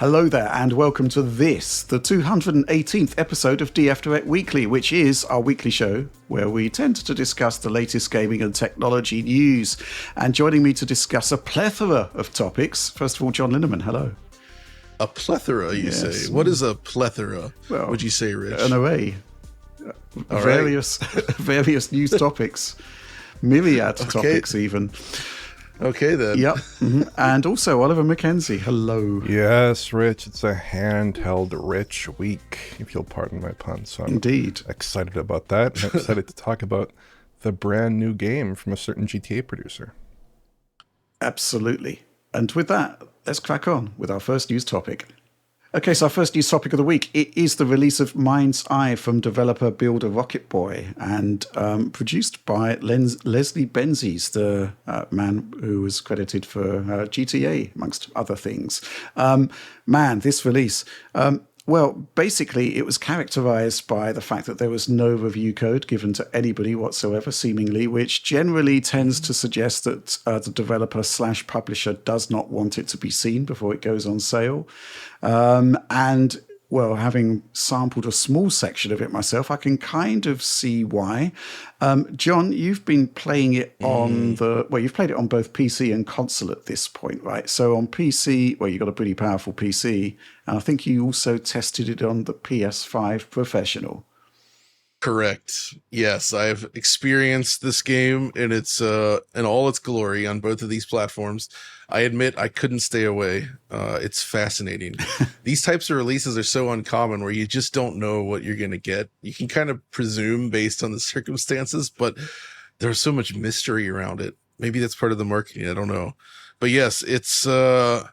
Hello there, and welcome to this, the 218th episode of DF Direct Weekly, which is our weekly show where we tend to discuss the latest gaming and technology news. And joining me to discuss a plethora of topics, first of all, John Linneman. Hello. A plethora, you say? What is a plethora, would you say, Rich? An array. Various news topics. Myriad topics, even. Okay, then. Yep. Mm-hmm. And also Oliver Mackenzie. Hello. Yes, Rich. It's a handheld rich week, if you'll pardon my pun. So I'm Indeed excited about that. I'm excited to talk about the brand new game from a certain GTA producer. Absolutely. And with that, let's crack on with our first news topic. Okay, so our first news topic of the week, it is the release of MindsEye from developer Builder Rocket Boy and produced by Leslie Benzies, the man who was credited for GTA, amongst other things. This release... well, basically, it was characterized by the fact that there was no review code given to anybody whatsoever, seemingly, which generally tends to suggest that the developer/publisher does not want it to be seen before it goes on sale. Well, having sampled a small section of it myself, I can kind of see why. John, you've been playing it on you've played it on both PC and console at this point, right? So on PC, well, you've got a pretty powerful PC, and I think you also tested it on the PS5 Professional. Correct. Yes, I've experienced this game in all its glory on both of these platforms. I admit I couldn't stay away. It's fascinating. These types of releases are so uncommon where you just don't know what you're going to get. You can kind of presume based on the circumstances, but there's so much mystery around it. Maybe that's part of the marketing. I don't know. But yes, it's, oh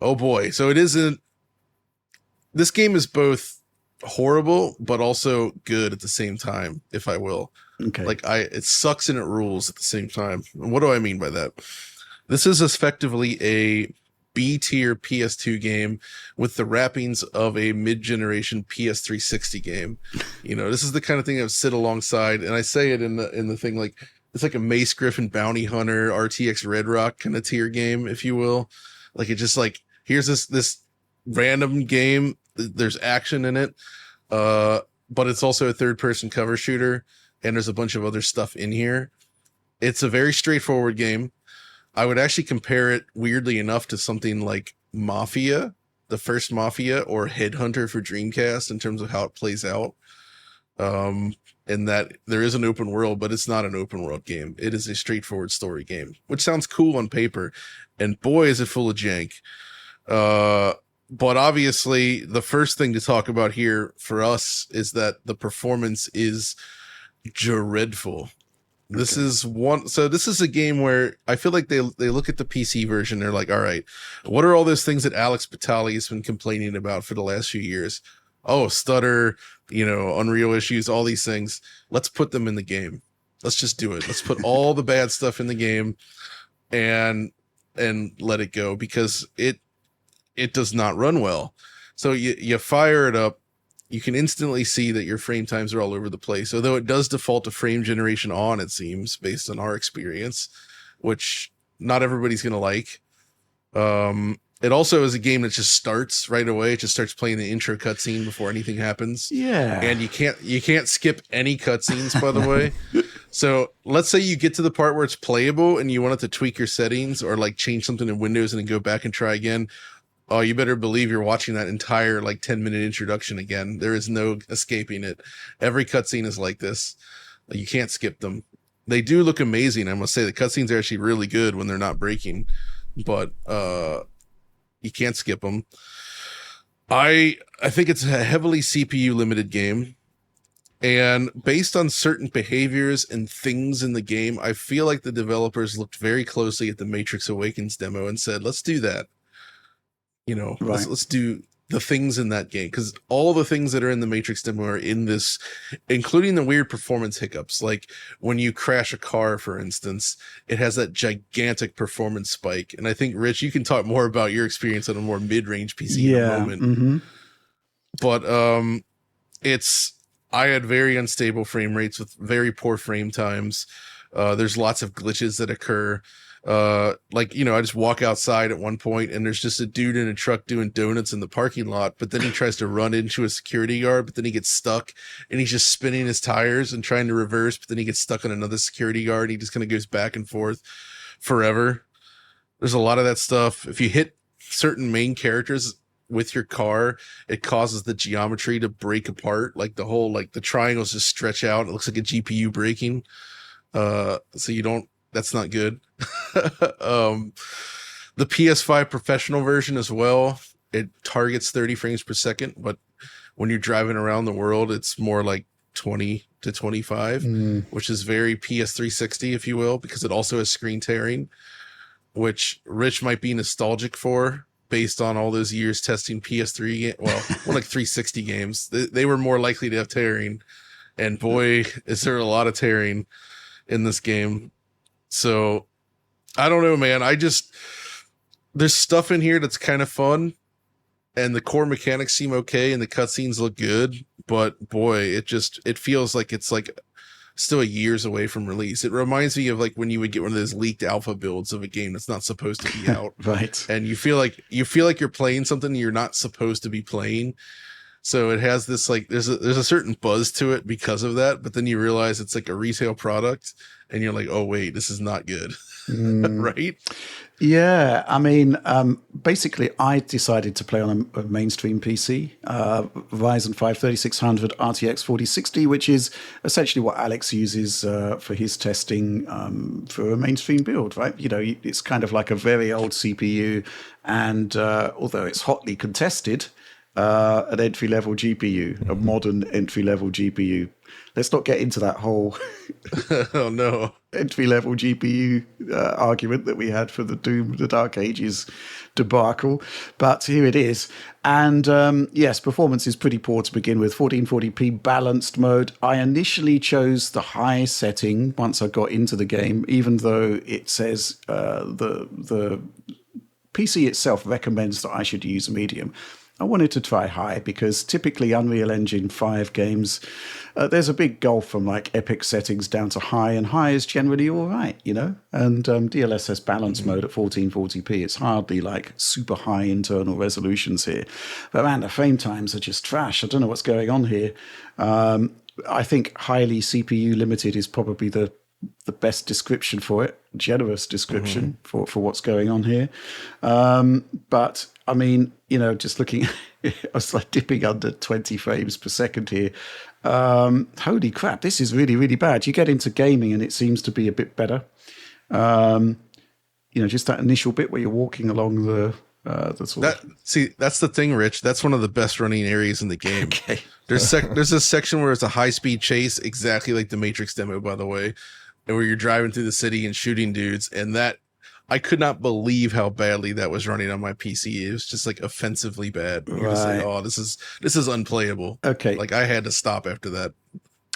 boy. So this game is both horrible but also good at the same time, if I will. Okay. It sucks and it rules at the same time. What do I mean by that? This is effectively a B-tier PS2 game with the wrappings of a mid-generation PS360 game. You know, this is the kind of thing that would sit alongside, and I say it in the thing, like it's like a Mace Griffin Bounty Hunter RTX Red Rock kind of tier game, if you will. Like, it just like, here's this random game. There's action in it, but it's also a third-person cover shooter, and there's a bunch of other stuff in here. It's a very straightforward game. I would actually compare it, weirdly enough, to something like Mafia, the first Mafia, or Headhunter for Dreamcast in terms of how it plays out. In that there is an open world, but it's not an open world game. It is a straightforward story game, which sounds cool on paper, and boy, is it full of jank. But obviously, the first thing to talk about here for us is that the performance is dreadful. This is a game where I feel like they look at the PC version. They're like, all right, what are all those things that Alex Batali has been complaining about for the last few years? Oh, stutter, Unreal issues, all these things. Let's put them in the game. Let's just do it. Let's put all the bad stuff in the game and let it go, because it does not run well. So you fire it up. You can instantly see that your frame times are all over the place. Although it does default to frame generation on, it seems, based on our experience, which not everybody's going to like. It also is a game that just starts right away. It just starts playing the intro cutscene before anything happens. Yeah. And you can't skip any cutscenes, by the way. So let's say you get to the part where it's playable and you wanted to tweak your settings or like change something in Windows and then go back and try again. Oh, you better believe you're watching that entire 10-minute introduction again. There is no escaping it. Every cutscene is like this. You can't skip them. They do look amazing. I must say the cutscenes are actually really good when they're not breaking, but you can't skip them. I think it's a heavily CPU limited game, and based on certain behaviors and things in the game, I feel like the developers looked very closely at the Matrix Awakens demo and said, let's do that. Right. Let's do the things in that game, because all the things that are in the Matrix demo are in this, including the weird performance hiccups. Like when you crash a car, for instance, it has that gigantic performance spike. And I think, Rich, you can talk more about your experience on a more mid-range PC in a moment. Mm-hmm. But I had very unstable frame rates with very poor frame times. There's lots of glitches that occur. Like, you know, I just walk outside at one point and there's just a dude in a truck doing donuts in the parking lot, but then he tries to run into a security guard, but then he gets stuck and he's just spinning his tires and trying to reverse, but then he gets stuck on another security guard and he just kind of goes back and forth forever. There's a lot of that stuff. If you hit certain main characters with your car, it causes the geometry to break apart. Like the whole, like the triangles just stretch out. It looks like a GPU breaking. So you don't, that's not good. The PS5 professional version as well, it targets 30 frames per second, but when you're driving around the world, it's more like 20 to 25, which is very PS360, if you will, because it also has screen tearing, which Rich might be nostalgic for based on all those years testing PS3, well, more like 360 games. They were more likely to have tearing, and boy, is there a lot of tearing in this game. So I don't know, man. There's stuff in here that's kind of fun, and the core mechanics seem okay, and the cutscenes look good, but boy, it feels like it's like still years away from release. It reminds me of like when you would get one of those leaked alpha builds of a game that's not supposed to be out. Right. And you feel like you're playing something you're not supposed to be playing. So it has this like there's a certain buzz to it because of that, but then you realize it's like a retail product and you're like, oh wait, this is not good. Right? Yeah, I mean, basically, I decided to play on a mainstream PC, Ryzen 5 3600 RTX 4060, which is essentially what Alex uses for his testing for a mainstream build, right? You know, it's kind of like a very old CPU, and although it's hotly contested, an entry-level GPU, a modern entry-level GPU. Let's not get into that whole oh no entry-level GPU argument that we had for the Doom, the Dark Ages debacle, but here it is. And yes, performance is pretty poor to begin with. 1440p balanced mode. I initially chose the high setting once I got into the game, even though it says the PC itself recommends that I should use medium. I wanted to try high because typically Unreal Engine 5 games, there's a big gulf from like epic settings down to high, and high is generally all right, you know? And DLSS balance mode at 1440p, it's hardly like super high internal resolutions here. But man, the frame times are just trash. I don't know what's going on here. I think highly CPU limited is probably the best description for it, generous description for what's going on here. But I mean, you know, just looking, I was like dipping under 20 frames per second here. Holy crap, this is really, really bad. You get into gaming and it seems to be a bit better. You know, just that initial bit where you're walking along the sort of... See, that's the thing, Rich. That's one of the best running areas in the game. Okay. There's a section where it's a high-speed chase, exactly like the Matrix demo, by the way, and where you're driving through the city and shooting dudes, and that I could not believe how badly that was running on my PC. It was just like offensively bad. You were like, oh, this is unplayable. Okay. Like I had to stop after that.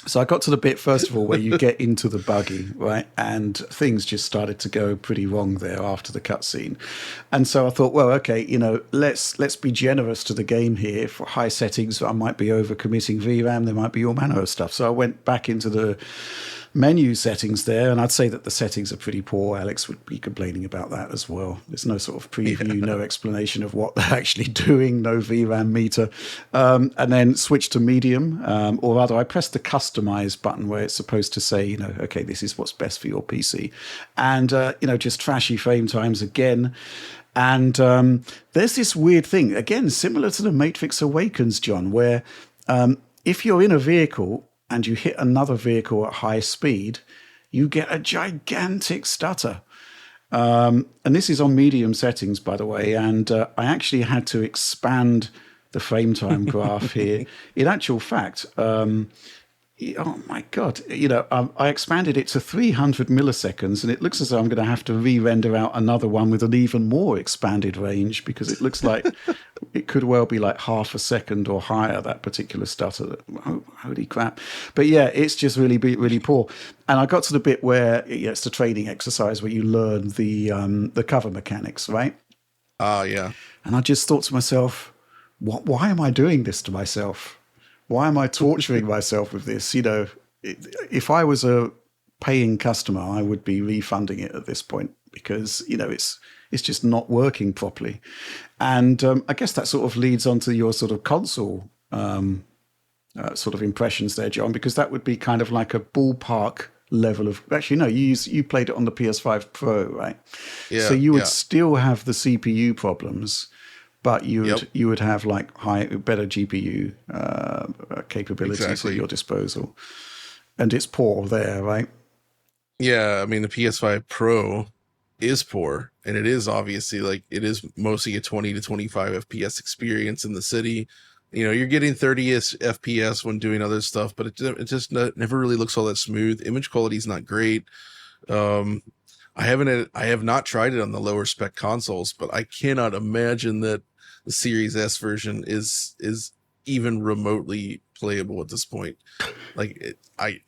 So I got to the bit, first of all, where you get into the buggy, right? And things just started to go pretty wrong there after the cutscene. And so I thought, well, okay, you know, let's be generous to the game here. For high settings, I might be overcommitting VRAM. There might be all manner of stuff. So I went back into the menu settings there, and I'd say that the settings are pretty poor. Alex would be complaining about that as well. There's no sort of preview, no explanation of what they're actually doing, no VRAM meter. And then switch to medium, or rather I pressed the customize button where it's supposed to say, you know, okay, this is what's best for your PC. And, you know, just trashy frame times again. And there's this weird thing, again, similar to the Matrix Awakens, John, where if you're in a vehicle and you hit another vehicle at high speed, you get a gigantic stutter. And this is on medium settings, by the way, and I actually had to expand the frame time graph here. In actual fact, oh my God, you know, I expanded it to 300 milliseconds, and it looks as though I'm going to have to re-render out another one with an even more expanded range, because it looks like it could well be like half a second or higher, that particular stutter. Oh, holy crap. But yeah, it's just really, really poor. And I got to the bit where it's the training exercise where you learn the cover mechanics, right? Yeah. And I just thought to myself, why am I doing this to myself? Why am I torturing myself with this? You know, if I was a paying customer, I would be refunding it at this point. because it's just not working properly. And I guess that sort of leads on to your sort of console sort of impressions there, John, because that would be kind of like a ballpark level of, actually no, you played it on the PS5 Pro, right? Yeah, so you would still have the CPU problems, but you would have like better GPU capabilities at your disposal, and it's poor there, right? Yeah, I mean the PS5 Pro is poor, and it is obviously like it is mostly a 20 to 25 FPS experience in the city. You're getting 30 FPS when doing other stuff, but it just never really looks all that smooth. Image quality is not great. I have not tried it on the lower spec consoles, but I cannot imagine that the Series S version is even remotely playable at this point. Like I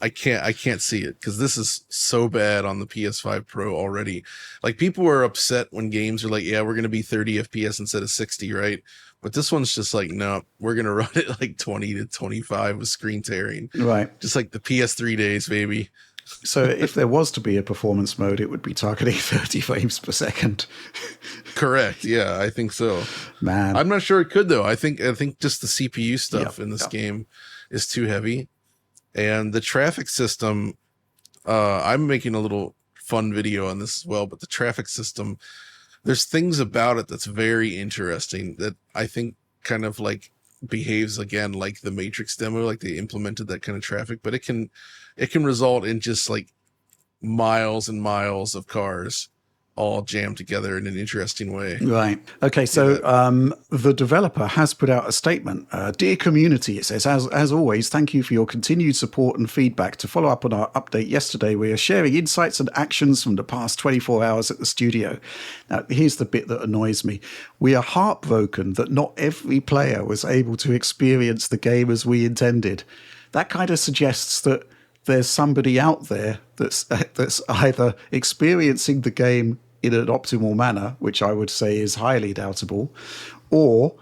can't see it, because this is so bad on the PS5 Pro already. Like, people are upset when games are like, yeah, we're going to be 30 FPS instead of 60, right? But this one's just like, no, we're going to run it like 20 to 25 with screen tearing. Right. Just like the PS3 days, baby. So if there was to be a performance mode, it would be targeting 30 frames per second. Correct. Yeah, I think so. Man. I'm not sure it could, though. I think just the CPU stuff in this game is too heavy. And the traffic system, I'm making a little fun video on this as well, but the traffic system, there's things about it that's very interesting that I think kind of like behaves again like the Matrix demo, like they implemented that kind of traffic, but it can result in just like miles and miles of cars all jammed together in an interesting way. Right. Okay, so the developer has put out a statement. Dear community, it says, as always, thank you for your continued support and feedback. To follow up on our update yesterday, we are sharing insights and actions from the past 24 hours at the studio. Now, here's the bit that annoys me. We are heartbroken that not every player was able to experience the game as we intended. That kind of suggests that there's somebody out there that's either experiencing the game in an optimal manner, which I would say is highly doubtable, or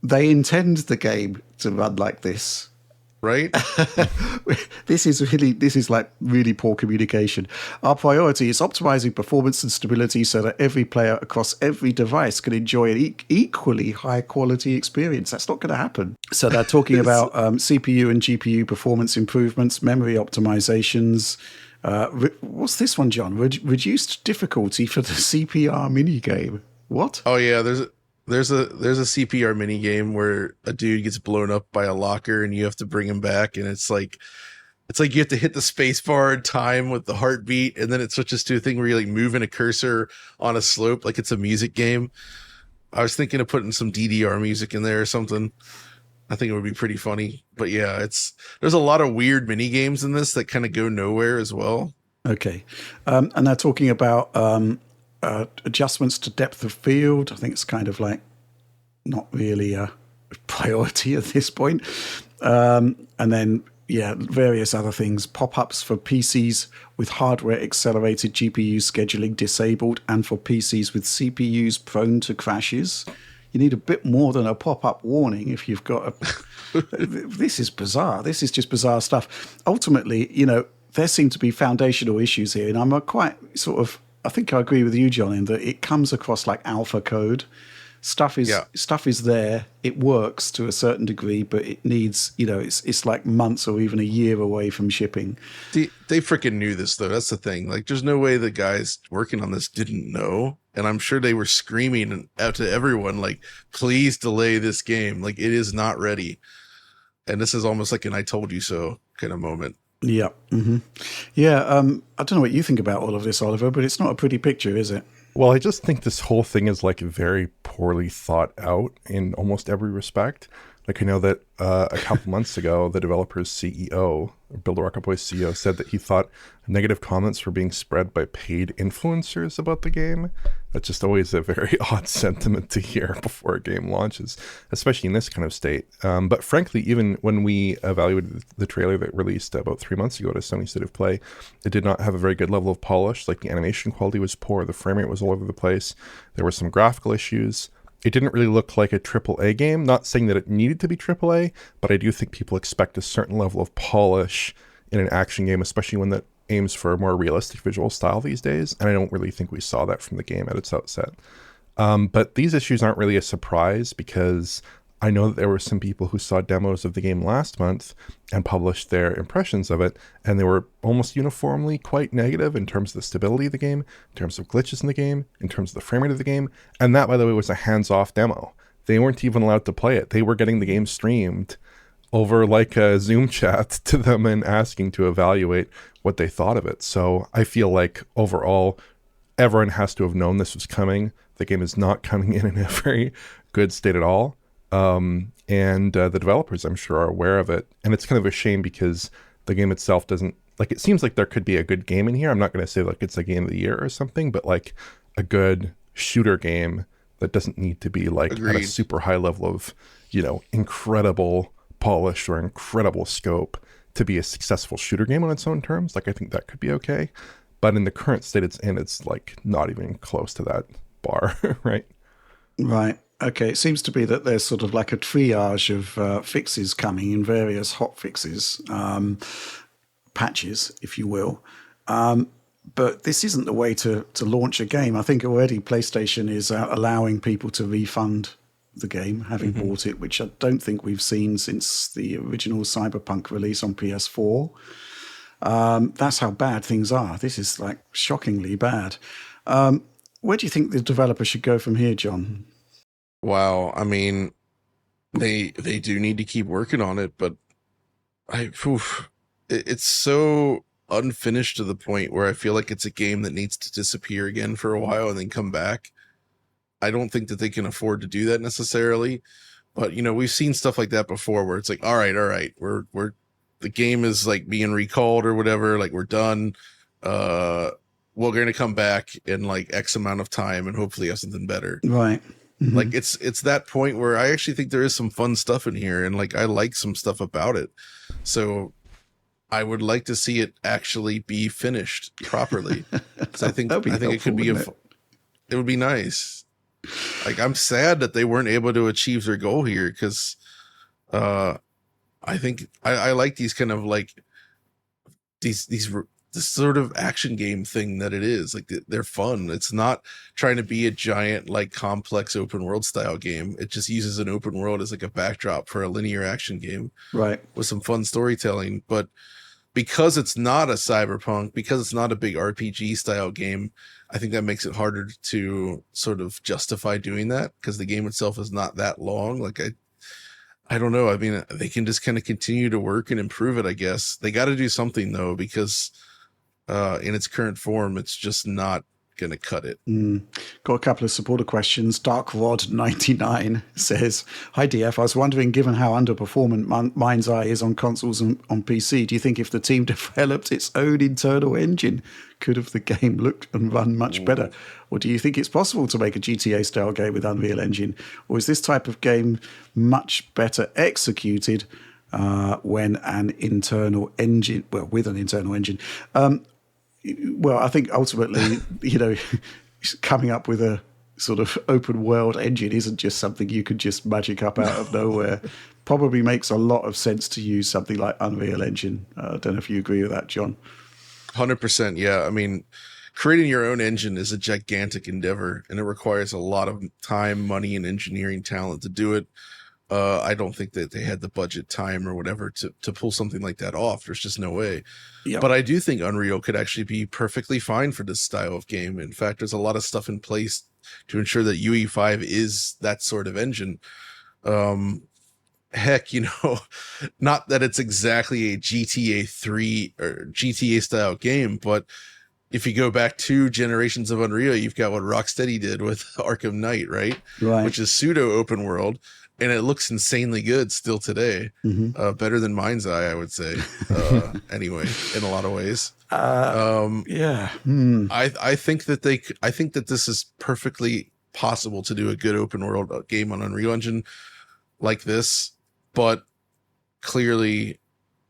they intend the game to run like this. Right? This is like really poor communication. Our priority is optimizing performance and stability so that every player across every device can enjoy an equally high quality experience. That's not going to happen. So they're talking about CPU and GPU performance improvements, memory optimizations. What's this one, John? Reduced difficulty for the CPR minigame. What? Oh yeah, there's a CPR mini game where a dude gets blown up by a locker and you have to bring him back, and it's like you have to hit the space bar in time with the heartbeat, and then it switches to a thing where you're like moving a cursor on a slope like it's a music game. I was thinking of putting some DDR music in there or something. I think it would be pretty funny. But yeah, there's a lot of weird mini games in this that kind of go nowhere as well. Okay. And they're talking about adjustments to depth of field. I think it's kind of like not really a priority at this point. And then, various other things. Pop-ups for PCs with hardware-accelerated GPU scheduling disabled, and for PCs with CPUs prone to crashes. You need a bit more than a pop-up warning if you've got a... This is bizarre. This is just bizarre stuff. Ultimately, there seem to be foundational issues here, and I'm quite sort of... I think I agree with you, John, in that it comes across like alpha code. Stuff is there. It works to a certain degree, but it needs, it's like months or even a year away from shipping. They freaking knew this, though. That's the thing. Like, there's no way the guys working on this didn't know. And I'm sure they were screaming out to everyone, like, please delay this game. Like, it is not ready. And this is almost like an I told you so kind of moment. Yeah. Mm-hmm. Yeah. I don't know what you think about all of this, Oliver, but it's not a pretty picture, is it? Well, I just think this whole thing is like very poorly thought out in almost every respect. Like, I know that a couple months ago, the developer's CEO, Builder Rocket Boy's CEO, said that he thought negative comments were being spread by paid influencers about the game. That's just always a very odd sentiment to hear before a game launches, especially in this kind of state. But frankly, even when we evaluated the trailer that released about 3 months ago to Sony State of Play, it did not have a very good level of polish. Like, the animation quality was poor, the frame rate was all over the place. There were some graphical issues. It didn't really look like a AAA game. Not saying that it needed to be AAA, but I do think people expect a certain level of polish in an action game, especially one that aims for a more realistic visual style these days, and I don't really think we saw that from the game at its outset. But these issues aren't really a surprise, because I know that there were some people who saw demos of the game last month and published their impressions of it, and they were almost uniformly quite negative in terms of the stability of the game, in terms of glitches in the game, in terms of the frame rate of the game. And that, by the way, was a hands-off demo. They weren't even allowed to play it. They were getting the game streamed over like a Zoom chat to them and asking to evaluate what they thought of it. So I feel like overall, everyone has to have known this was coming. The game is not coming in a very good state at all. And the developers, I'm sure, are aware of it. And it's kind of a shame, because the game itself doesn't, like, it seems like there could be a good game in here. I'm not going to say like it's a game of the year or something, but like a good shooter game that doesn't need to be like Agreed. at a super high level of, you know, incredible polish or incredible scope to be a successful shooter game on its own terms. Like, I think that could be okay. But in the current state it's in, it's like not even close to that bar, right? Right. Okay. It seems to be that there's sort of like a triage of fixes coming in various hot fixes, patches, if you will. But this isn't the way to launch a game. I think already PlayStation is allowing people to refund the game, having bought it, which I don't think we've seen since the original Cyberpunk release on PS4. That's how bad things are. This is like shockingly bad. Where do you think the developer should go from here, John? Wow. I mean, they do need to keep working on it, but it's so unfinished to the point where I feel like it's a game that needs to disappear again for a while and then come back. I don't think that they can afford to do that necessarily, but you know, we've seen stuff like that before where it's like, all right, we're the game is like being recalled or whatever, like we're done. We're going to come back in like X amount of time and hopefully have something better. Right. Mm-hmm. Like it's that point where I actually think there is some fun stuff in here, and like I like some stuff about it. So I would like to see it actually be finished properly. So I think it could be it would be nice. Like, I'm sad that they weren't able to achieve their goal here, because I think I like these kind of like this sort of action game thing that it is. Like, they're fun. It's not trying to be a giant, like, complex open world style game. It just uses an open world as like a backdrop for a linear action game, right, with some fun storytelling. But because it's not a Cyberpunk, because it's not a big RPG style game, I think that makes it harder to sort of justify doing that, because the game itself is not that long. Like, I don't know. I mean, they can just kind of continue to work and improve it, I guess. They got to do something, though, because in its current form, it's just not going to cut it. Got a couple of supporter questions. DarkRod99 says, "Hi DF, I was wondering, given how underperformant MindsEye is on consoles and on PC, do you think if the team developed its own internal engine, could have the game looked and run much better? Or do you think it's possible to make a GTA style game with Unreal Engine? Or is this type of game much better executed when an internal engine, with an internal engine?" Well, I think ultimately, you know, coming up with a sort of open world engine isn't just something you could just magic up out of nowhere. Probably makes a lot of sense to use something like Unreal Engine. I don't know if you agree with that, John. 100%. Yeah. I mean, creating your own engine is a gigantic endeavor, and it requires a lot of time, money, and engineering talent to do it. I don't think that they had the budget, time, or whatever to pull something like that off. There's just no way. Yep. But I do think Unreal could actually be perfectly fine for this style of game. In fact, there's a lot of stuff in place to ensure that UE5 is that sort of engine. Heck, you know, not that it's exactly a GTA 3 or GTA style game, but if you go back 2 generations of Unreal, you've got what Rocksteady did with Arkham Knight, right? Which is pseudo open world. And it looks insanely good still today. Better than MindsEye, I would say. Anyway, in a lot of ways. Yeah. I think that this is perfectly possible to do a good open world game on Unreal Engine like this, but clearly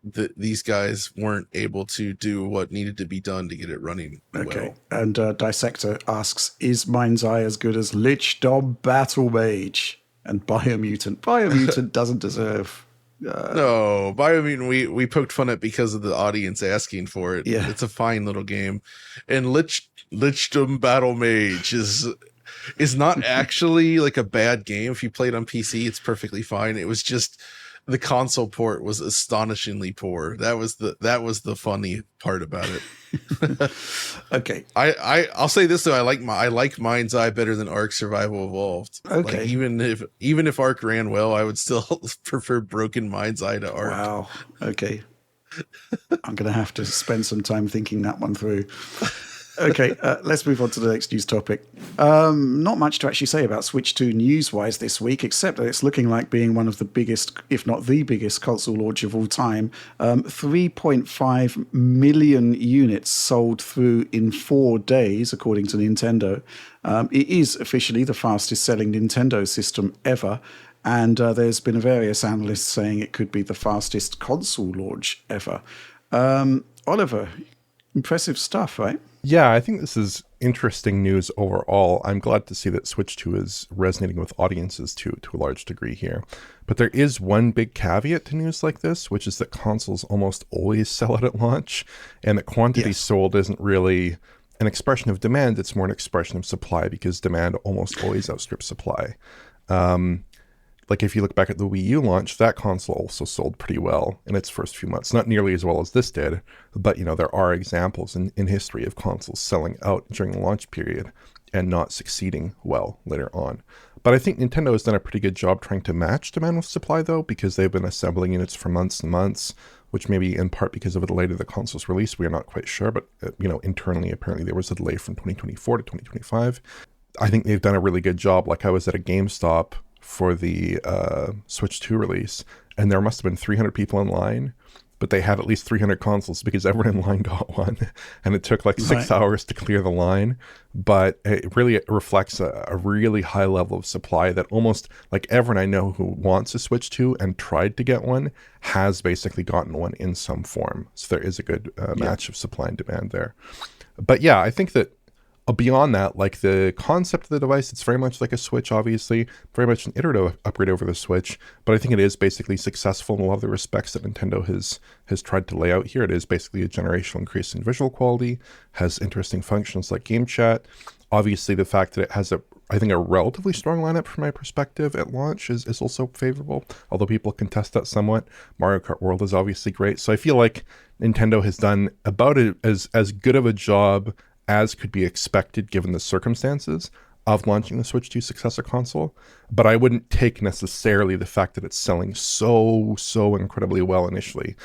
these guys weren't able to do what needed to be done to get it running well. And Dissector asks, is MindsEye as good as Lich Dom Battle Mage and Biomutant? Biomutant doesn't deserve No, but I mean, we poked fun at because of the audience asking for it. Yeah. It's a fine little game, and Lichdom Battle Mage is not actually like a bad game. If you play it on PC, it's perfectly fine. It was just the console port was astonishingly poor. That was the funny part about it. Okay. I'll say this though, I like MindsEye better than Ark Survival Evolved. Okay. Like, even if Ark ran well, I would still prefer broken MindsEye to Ark. Wow. Okay. I'm going to have to spend some time thinking that one through. Okay, let's move on to the next news topic. Not much to actually say about Switch 2 news-wise this week, except that it's looking like being one of the biggest, if not the biggest, console launch of all time. 3.5 million units sold through in 4 days, according to Nintendo. It is officially the fastest-selling Nintendo system ever, and there's been various analysts saying it could be the fastest console launch ever. Oliver, impressive stuff, right? Yeah, I think this is interesting news overall. I'm glad to see that Switch 2 is resonating with audiences to a large degree here. But there is one big caveat to news like this, which is that consoles almost always sell out at launch, and that quantity sold isn't really an expression of demand, it's more an expression of supply, because demand almost always outstrips supply. Like if you look back at the Wii U launch, that console also sold pretty well in its first few months. Not nearly as well as this did, but there are examples in history of consoles selling out during the launch period and not succeeding well later on. But I think Nintendo has done a pretty good job trying to match demand with supply, though, because they've been assembling units for months and months, which may be in part because of a delay to the console's release. We are not quite sure, but internally, apparently there was a delay from 2024 to 2025. I think they've done a really good job. Like I was at a GameStop for the Switch 2 release, and there must have been 300 people in line, but they had at least 300 consoles because everyone in line got one, and it took like 6 hours to clear the line. But it really reflects a really high level of supply that almost like everyone I know who wants a Switch 2 and tried to get one has basically gotten one in some form. So there is a good match of supply and demand there. But yeah, I think that beyond that, like the concept of the device, it's very much like a Switch, obviously, very much an iterative upgrade over the Switch, but I think it is basically successful in a lot of the respects that Nintendo has tried to lay out here. It is basically a generational increase in visual quality, has interesting functions like game chat. Obviously, the fact that it has I think a relatively strong lineup from my perspective at launch is also favorable, although people contest that somewhat. Mario Kart World is obviously great. So I feel like Nintendo has done about as good of a job as could be expected given the circumstances of launching the Switch 2 successor console. But I wouldn't take necessarily the fact that it's selling so incredibly well initially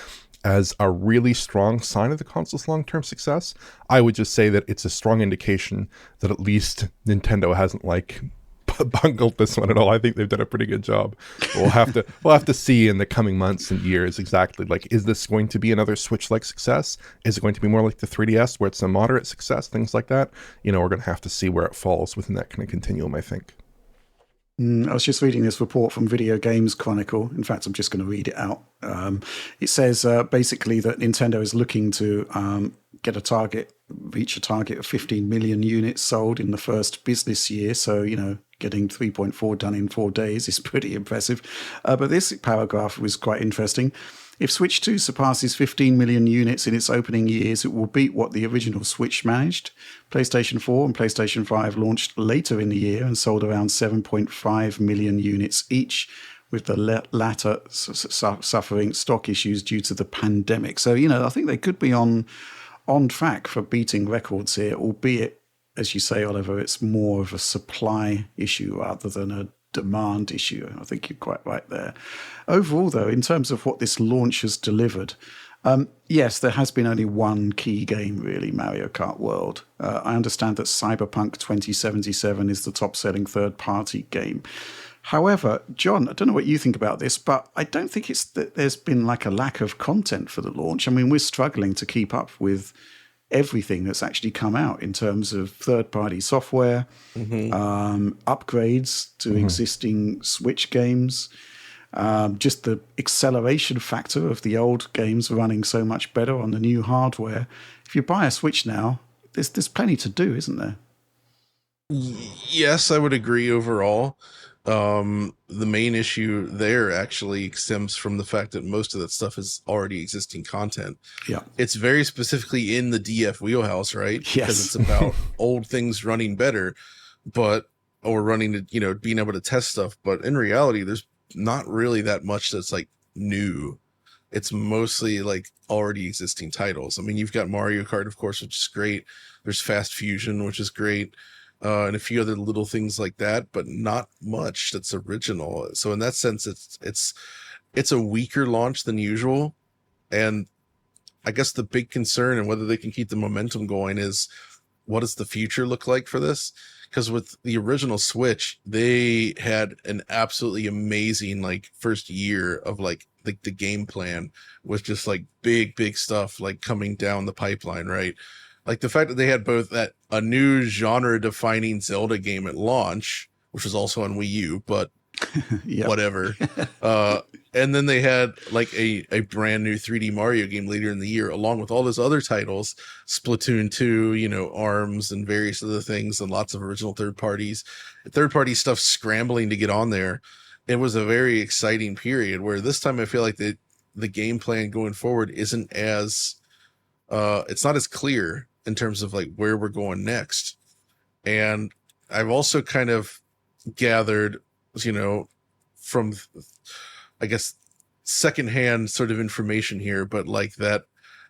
as a really strong sign of the console's long-term success. I would just say that it's a strong indication that at least Nintendo hasn't bungled this one at all. I think they've done a pretty good job. We'll have to see in the coming months and years exactly, like, is this going to be another Switch-like success? Is it going to be more like the 3DS where it's a moderate success, things like that? We're going to have to see where it falls within that kind of continuum, I think. I was just reading this report from Video Games Chronicle. In fact, I'm just going to read it out. It says basically that Nintendo is looking to reach a target of 15 million units sold in the first business year. So, getting 3.4 done in 4 days is pretty impressive. But this paragraph was quite interesting. If Switch 2 surpasses 15 million units in its opening years, it will beat what the original Switch managed. PlayStation 4 and PlayStation 5 launched later in the year and sold around 7.5 million units each, with the latter suffering stock issues due to the pandemic. So, I think they could be on track for beating records here, albeit, as you say, Oliver, it's more of a supply issue rather than a demand issue. I think you're quite right there. Overall, though, in terms of what this launch has delivered, yes, there has been only one key game, really, Mario Kart World. I understand that Cyberpunk 2077 is the top-selling third-party game. However, John, I don't know what you think about this, but I don't think it's that there's been like a lack of content for the launch. I mean, we're struggling to keep up with everything that's actually come out in terms of third-party software, upgrades to existing Switch games, just the acceleration factor of the old games running so much better on the new hardware. If you buy a Switch now, there's plenty to do, isn't there? Yes, I would agree overall. The main issue there actually stems from the fact that most of that stuff is already existing content. Yeah. It's very specifically in the DF wheelhouse, right? Yes. Because it's about old things running better, or running, being able to test stuff. But in reality, there's not really that much that's like new. It's mostly like already existing titles. I mean, you've got Mario Kart, of course, which is great. There's Fast Fusion, which is great. And a few other little things like that, but not much that's original. So in that sense, it's a weaker launch than usual. And I guess the big concern and whether they can keep the momentum going is, what does the future look like for this? Because with the original Switch, they had an absolutely amazing like first year of like the game plan with just like big stuff like coming down the pipeline, right? Like the fact that they had both a new genre defining Zelda game at launch, which was also on Wii U, but whatever. And then they had like a brand new 3D Mario game later in the year, along with all those other titles, Splatoon 2, ARMS and various other things, and lots of original third party stuff scrambling to get on there. It was a very exciting period where this time I feel like the game plan going forward isn't as, it's not as clear in terms of like where we're going next. And I've also kind of gathered, from, I guess, secondhand sort of information here, but like that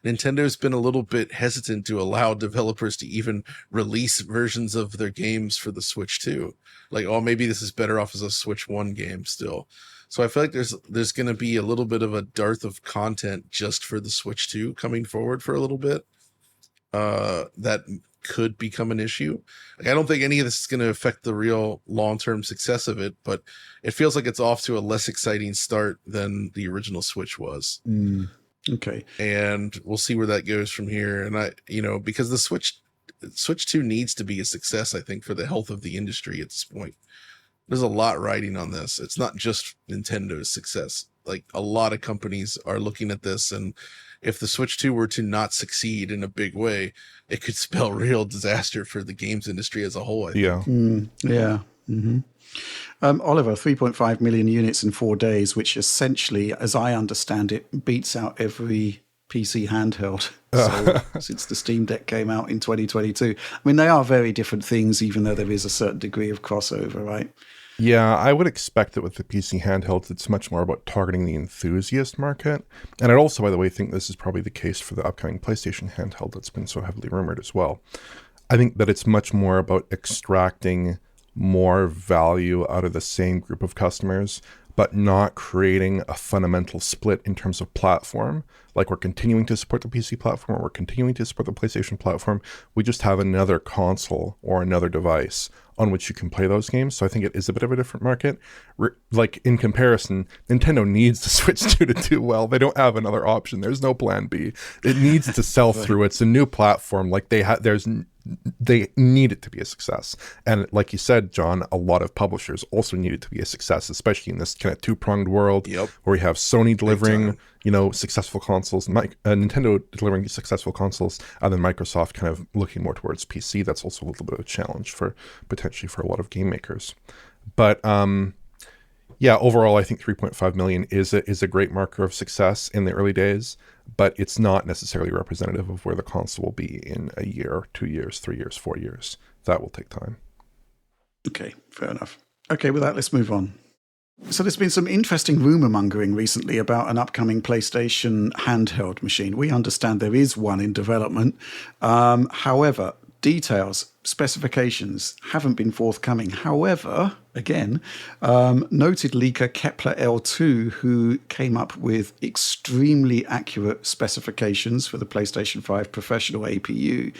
Nintendo's been a little bit hesitant to allow developers to even release versions of their games for the Switch 2. Like, oh, maybe this is better off as a Switch 1 game still. So I feel like there's going to be a little bit of a dearth of content just for the Switch 2 coming forward for a little bit. That could become an issue. Like, I don't think any of this is going to affect the real long-term success of it, but it feels like it's off to a less exciting start than the original Switch was. Okay. And we'll see where that goes from here. And because the Switch 2 needs to be a success, I think, for the health of the industry at this point. There's a lot riding on this. It's not just Nintendo's success. Like, a lot of companies are looking at this, and if the Switch 2 were to not succeed in a big way, it could spell real disaster for the games industry as a whole, I think. Yeah. Mm-hmm. Oliver, 3.5 million units in 4 days, which essentially, as I understand it, beats out every PC handheld since the Steam Deck came out in 2022. I mean, they are very different things, even though there is a certain degree of crossover, right? Yeah, I would expect that with the PC handhelds, it's much more about targeting the enthusiast market. And I'd also, by the way, think this is probably the case for the upcoming PlayStation handheld that's been so heavily rumored as well. I think that it's much more about extracting more value out of the same group of customers, but not creating a fundamental split in terms of platform. Like, we're continuing to support the PC platform, or we're continuing to support the PlayStation platform. We just have another console or another device on which you can play those games. So I think it is a bit of a different market. Like, in comparison, Nintendo needs the Switch 2 to do well. They don't have another option. There's no plan B. It needs to sell through. It's a new platform. Like, they need it to be a success. And like you said, John, a lot of publishers also need it to be a success, especially in this kind of two-pronged world where we have Sony delivering, successful consoles, Nintendo delivering successful consoles, and then Microsoft kind of looking more towards PC. That's also a little bit of a challenge potentially for a lot of game makers. But overall, I think 3.5 million is a great marker of success in the early days, but it's not necessarily representative of where the console will be in a year, 2 years, 3 years, 4 years. That will take time. Okay, fair enough. Okay, with that, let's move on. So there's been some interesting rumor mongering recently about an upcoming PlayStation handheld machine. We understand there is one in development. However, details, specifications haven't been forthcoming. However, again, noted leaker Kepler L2, who came up with extremely accurate specifications for the PlayStation 5 professional APU,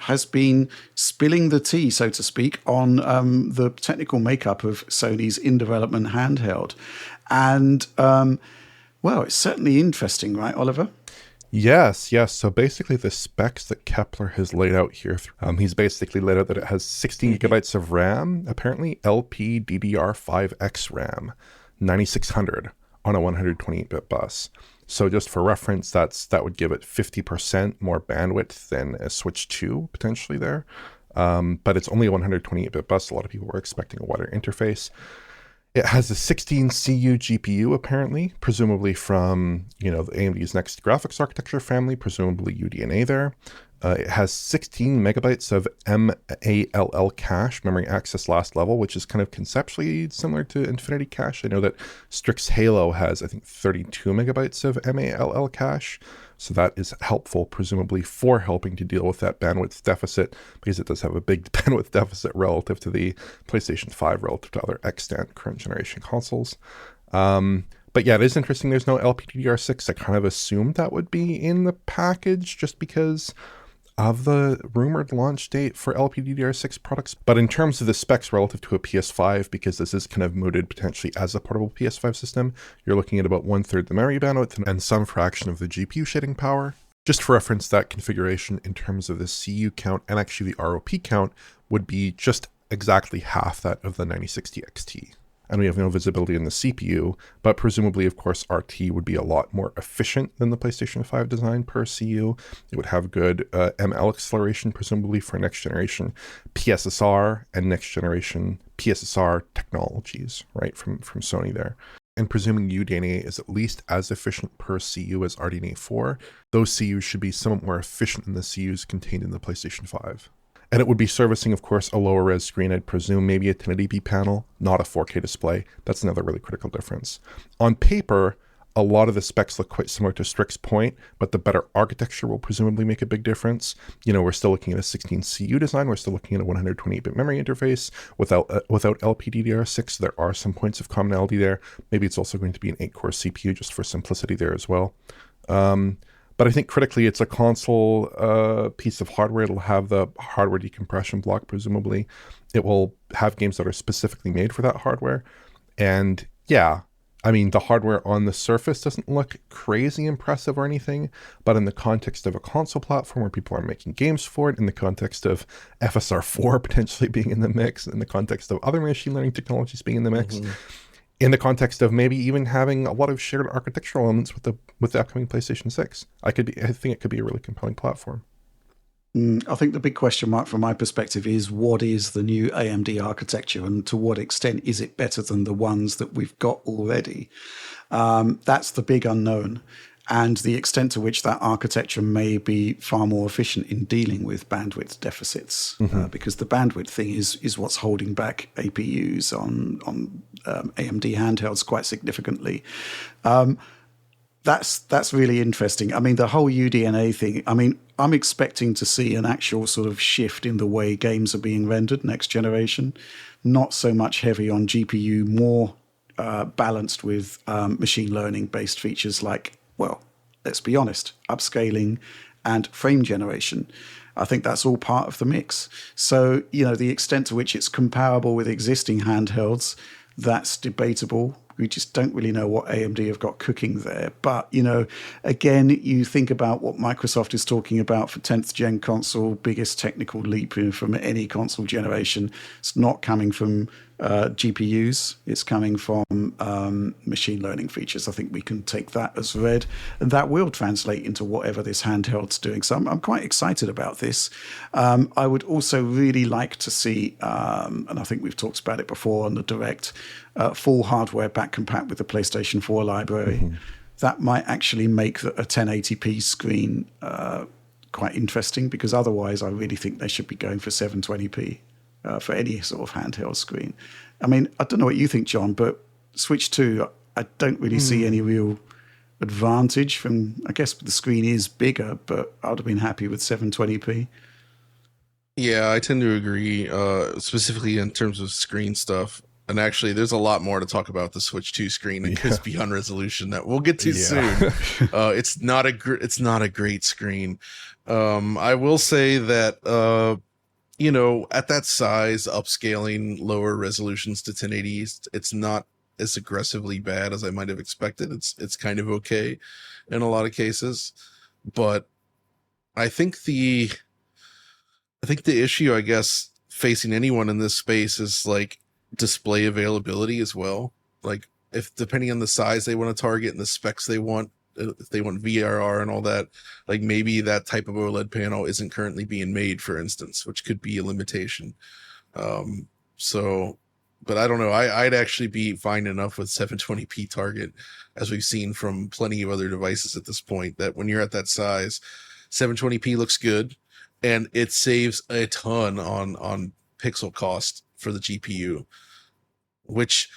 has been spilling the tea, so to speak, on the technical makeup of Sony's in-development handheld. And, it's certainly interesting, right, Oliver? Yes. So basically the specs that Kepler has laid out here, he's basically laid out that it has 16 gigabytes of RAM, apparently LPDDR5X RAM, 9600 on a 128-bit bus. So just for reference, that would give it 50% more bandwidth than a Switch 2 potentially there. But it's only a 128-bit bus. A lot of people were expecting a wider interface. It has a 16 CU GPU, apparently, presumably from, the AMD's next graphics architecture family, presumably UDNA there. It has 16 megabytes of MALL cache, memory access last level, which is kind of conceptually similar to Infinity Cache. I know that Strix Halo has, I think, 32 megabytes of MALL cache. So that is helpful, presumably, for helping to deal with that bandwidth deficit, because it does have a big bandwidth deficit relative to the PlayStation 5, relative to other extant current generation consoles. But yeah, it is interesting there's no LPDDR6. I kind of assumed that would be in the package just because of the rumored launch date for LPDDR6 products. But in terms of the specs relative to a PS5, because this is kind of mooted potentially as a portable PS5 system, you're looking at about 1/3 the memory bandwidth and some fraction of the GPU shading power. Just for reference, that configuration in terms of the CU count and actually the ROP count would be just exactly half that of the 9060 XT. And we have no visibility in the CPU, but presumably, of course, RT would be a lot more efficient than the PlayStation 5 design per CU. It would have good ML acceleration, presumably for next generation PSSR and next generation PSSR technologies, right, from Sony there. And presuming UDNA is at least as efficient per CU as RDNA 4, those CUs should be somewhat more efficient than the CUs contained in the PlayStation 5. And it would be servicing, of course, a lower res screen. I'd presume maybe a 1080p panel, not a 4K display. That's another really critical difference. On paper, a lot of the specs look quite similar to Strix Point, but the better architecture will presumably make a big difference. We're still looking at a 16 CU design. We're still looking at a 128-bit memory interface without LPDDR6. There are some points of commonality there. Maybe it's also going to be an 8-core CPU just for simplicity there as well. But I think critically, it's a console piece of hardware. It'll have the hardware decompression block, presumably. It will have games that are specifically made for that hardware. And yeah, I mean, the hardware on the surface doesn't look crazy impressive or anything, but in the context of a console platform where people are making games for it, in the context of FSR4 potentially being in the mix, in the context of other machine learning technologies being in the mix, in the context of maybe even having a lot of shared architectural elements with the upcoming PlayStation 6, I think it could be a really compelling platform. I think the big question mark from my perspective is, what is the new AMD architecture, and to what extent is it better than the ones that we've got already? That's the big unknown, and the extent to which that architecture may be far more efficient in dealing with bandwidth deficits, because the bandwidth thing is what's holding back APUs on AMD handhelds quite significantly. That's really interesting. I mean, the whole UDNA thing, I mean, I'm expecting to see an actual sort of shift in the way games are being rendered next generation. Not so much heavy on GPU, more balanced with machine learning based features like, well, let's be honest, upscaling and frame generation. I think that's all part of the mix. So, the extent to which it's comparable with existing handhelds, that's debatable. We just don't really know what AMD have got cooking there. But, again, you think about what Microsoft is talking about for 10th gen console, biggest technical leap from any console generation. It's not coming from GPUs. It's coming from machine learning features. I think we can take that as read. And that will translate into whatever this handheld's doing. So I'm quite excited about this. I would also really like to see, and I think we've talked about it before on the Direct, full hardware back compat with the PlayStation 4 library. That might actually make a 1080p screen quite interesting, because otherwise I really think they should be going for 720p for any sort of handheld screen. I mean, I don't know what you think, John, but Switch 2, I don't really see any real advantage from, I guess the screen is bigger, but I would have been happy with 720p. Yeah, I tend to agree, specifically in terms of screen stuff. And actually, there's a lot more to talk about the Switch 2 screen that goes beyond resolution that we'll get to soon. It's not a great screen. I will say that at that size, upscaling lower resolutions to 1080, it's not as aggressively bad as I might have expected. It's kind of okay in a lot of cases, but I think the issue, I guess, facing anyone in this space is like display availability as well. Like, if depending on the size they want to target and the specs they want, if they want VRR and all that, like maybe that type of OLED panel isn't currently being made, for instance, which could be a limitation. So But I don't know. I'd actually be fine enough with 720p target, as we've seen from plenty of other devices at this point, that when you're at that size, 720p looks good, and it saves a ton on pixel cost for the GPU, which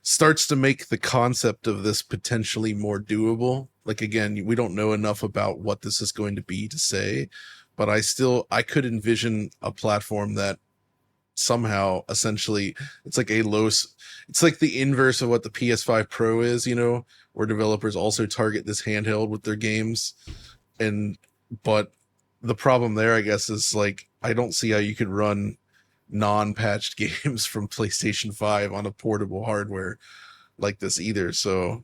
starts to make the concept of this potentially more doable. Like, again, we don't know enough about what this is going to be to say, but I could envision a platform that somehow essentially it's like it's like the inverse of what the PS5 Pro is, where developers also target this handheld with their games. But the problem there, I guess, is like, I don't see how you could run non-patched games from PlayStation 5 on a portable hardware like this either. So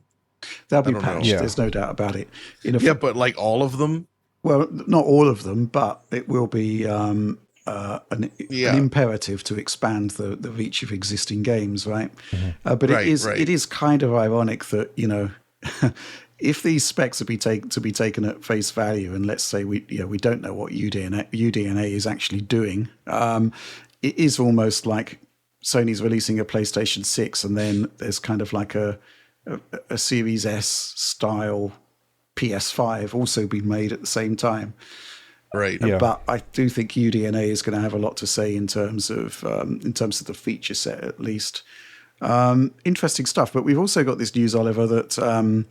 they'll be patched. Yeah. There's no doubt about it. But like all of them? Well, not all of them, but it will be an imperative to expand the reach of existing games, right? Mm-hmm. But it is kind of ironic that, if these specs are to be taken at face value, and let's say we don't know what UDNA is actually doing, it is almost like Sony's releasing a PlayStation 6, and then there's kind of like a Series S style PS5 also being made at the same time. Right. Yeah. But I do think UDNA is going to have a lot to say in terms of the feature set, at least. Interesting stuff. But we've also got this news, Oliver, that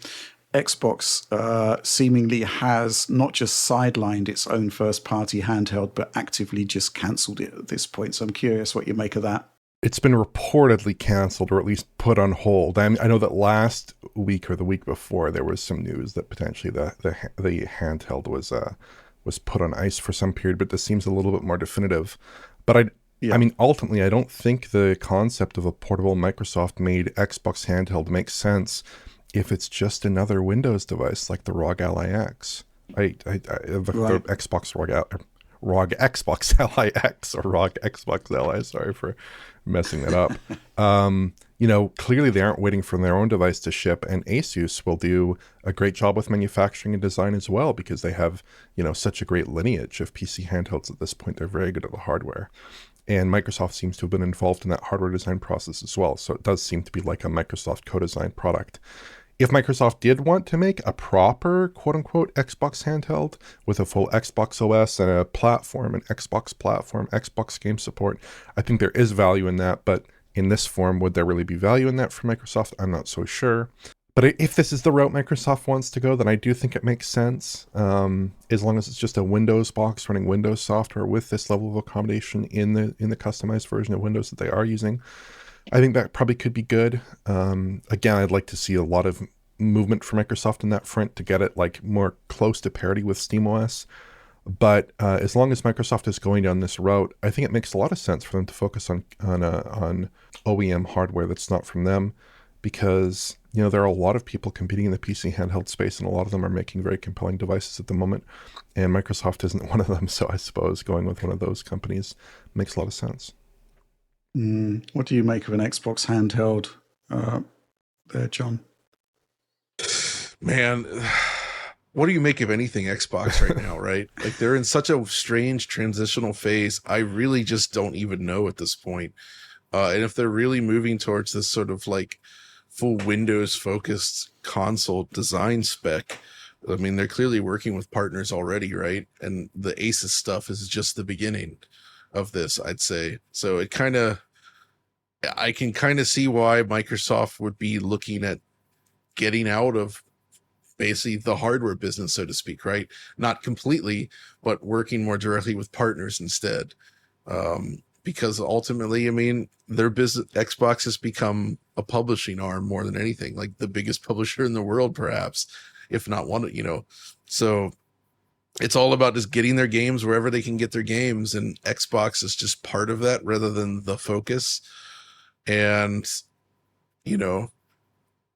Xbox seemingly has not just sidelined its own first-party handheld, but actively just cancelled it at this point. So I'm curious what you make of that. It's been reportedly canceled, or at least put on hold. I know that last week or the week before, there was some news that potentially the handheld was put on ice for some period, but this seems a little bit more definitive. But I mean, ultimately, I don't think the concept of a portable Microsoft-made Xbox handheld makes sense if it's just another Windows device like the ROG Ally X. The Xbox ROG Xbox Ally X, or ROG Xbox Ally. Sorry for messing that up. Clearly they aren't waiting for their own device to ship, and Asus will do a great job with manufacturing and design as well, because they have, such a great lineage of PC handhelds at this point. They're very good at the hardware. And Microsoft seems to have been involved in that hardware design process as well. So it does seem to be like a Microsoft co-designed product. If Microsoft did want to make a proper quote-unquote Xbox handheld with a full Xbox OS and a platform, an Xbox platform, Xbox game support, I think there is value in that. But in this form, would there really be value in that for Microsoft? I'm not so sure. But if this is the route Microsoft wants to go, then I do think it makes sense. As long as it's just a Windows box running Windows software with this level of accommodation in the customized version of Windows that they are using, I think that probably could be good. Again, I'd like to see a lot of movement for Microsoft in that front to get it like more close to parity with SteamOS. But as long as Microsoft is going down this route, I think it makes a lot of sense for them to focus on OEM hardware that's not from them, because there are a lot of people competing in the PC handheld space, and a lot of them are making very compelling devices at the moment, and Microsoft isn't one of them. So I suppose going with one of those companies makes a lot of sense. What do you make of an Xbox handheld there, John? Man, what do you make of anything Xbox right now, right? Like, they're in such a strange transitional phase. I really just don't even know at this point. And if they're really moving towards this sort of like full Windows focused console design spec, I mean, they're clearly working with partners already, right? And the Asus stuff is just the beginning of this, I'd say. So I can kind of see why Microsoft would be looking at getting out of basically the hardware business, so to speak, right? Not completely, but working more directly with partners instead. Because ultimately, I mean, their business, Xbox has become a publishing arm more than anything, like the biggest publisher in the world, perhaps, if not one, so it's all about just getting their games wherever they can get their games. And Xbox is just part of that rather than the focus. And,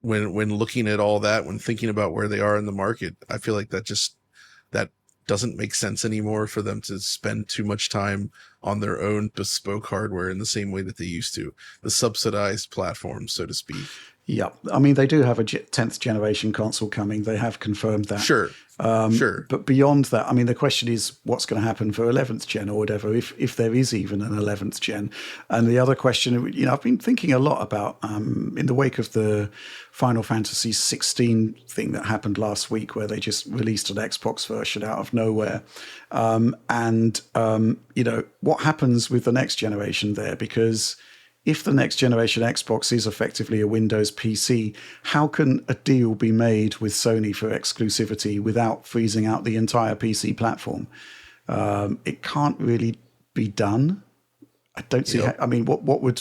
when looking at all that, when thinking about where they are in the market, I feel like that doesn't make sense anymore for them to spend too much time on their own bespoke hardware in the same way that they used to, the subsidized platforms, so to speak. Yeah, I mean, they do have a 10th generation console coming. They have confirmed that. Sure. Sure. But beyond that, I mean, the question is what's going to happen for 11th gen or whatever, if there is even an 11th gen. And the other question, I've been thinking a lot about in the wake of the Final Fantasy 16 thing that happened last week, where they just released an Xbox version out of nowhere. What happens with the next generation there? Because if the next generation Xbox is effectively a Windows PC, how can a deal be made with Sony for exclusivity without freezing out the entire PC platform? It can't really be done. I don't see. Yep. I mean, what would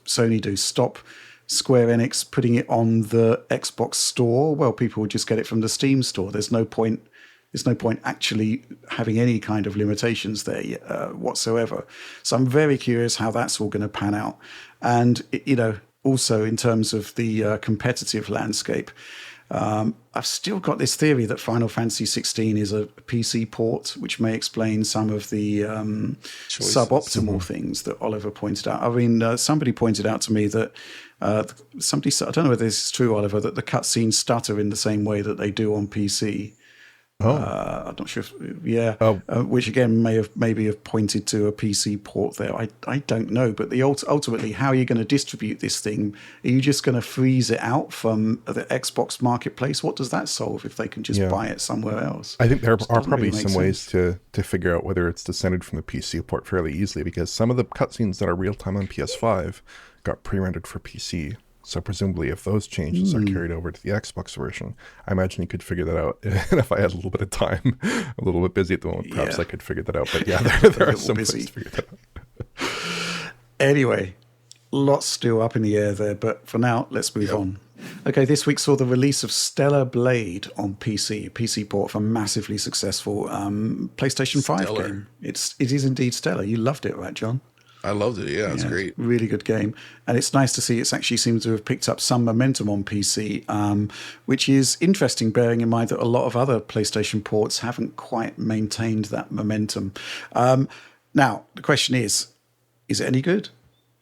Sony do? Stop Square Enix putting it on the Xbox store? Well, people would just get it from the Steam store. There's no point. There's no point actually having any kind of limitations there whatsoever. So I'm very curious how that's all going to pan out. And, also in terms of the competitive landscape, I've still got this theory that Final Fantasy 16 is a PC port, which may explain some of the suboptimal things that Oliver pointed out. I mean, somebody pointed out to me that I don't know whether this is true, Oliver, that the cutscenes stutter in the same way that they do on PC. I'm not sure which again maybe have pointed to a PC port there. I don't know, but ultimately, how are you going to distribute this thing? Are you just going to freeze it out from the Xbox marketplace? What does that solve if they can just buy it somewhere else? I think there are probably some ways to figure out whether it's descended from the PC port fairly easily, because some of the cutscenes that are real time on PS5 got pre-rendered for PC. So presumably if those changes are carried over to the Xbox version, I imagine you could figure that out. And if I had a little bit of time, a little bit busy at the moment, perhaps I could figure that out. But there are some ways to figure that out. Anyway, lots still up in the air there. But for now, let's move on. Okay, this week saw the release of Stellar Blade on PC, a PC port for massively successful PlayStation 5 game. It is indeed stellar. You loved it, right, John? I loved it. Yeah, it's great. Really good game. And it's nice to see it's actually seems to have picked up some momentum on PC, which is interesting, bearing in mind that a lot of other PlayStation ports haven't quite maintained that momentum. Now, the question is it any good?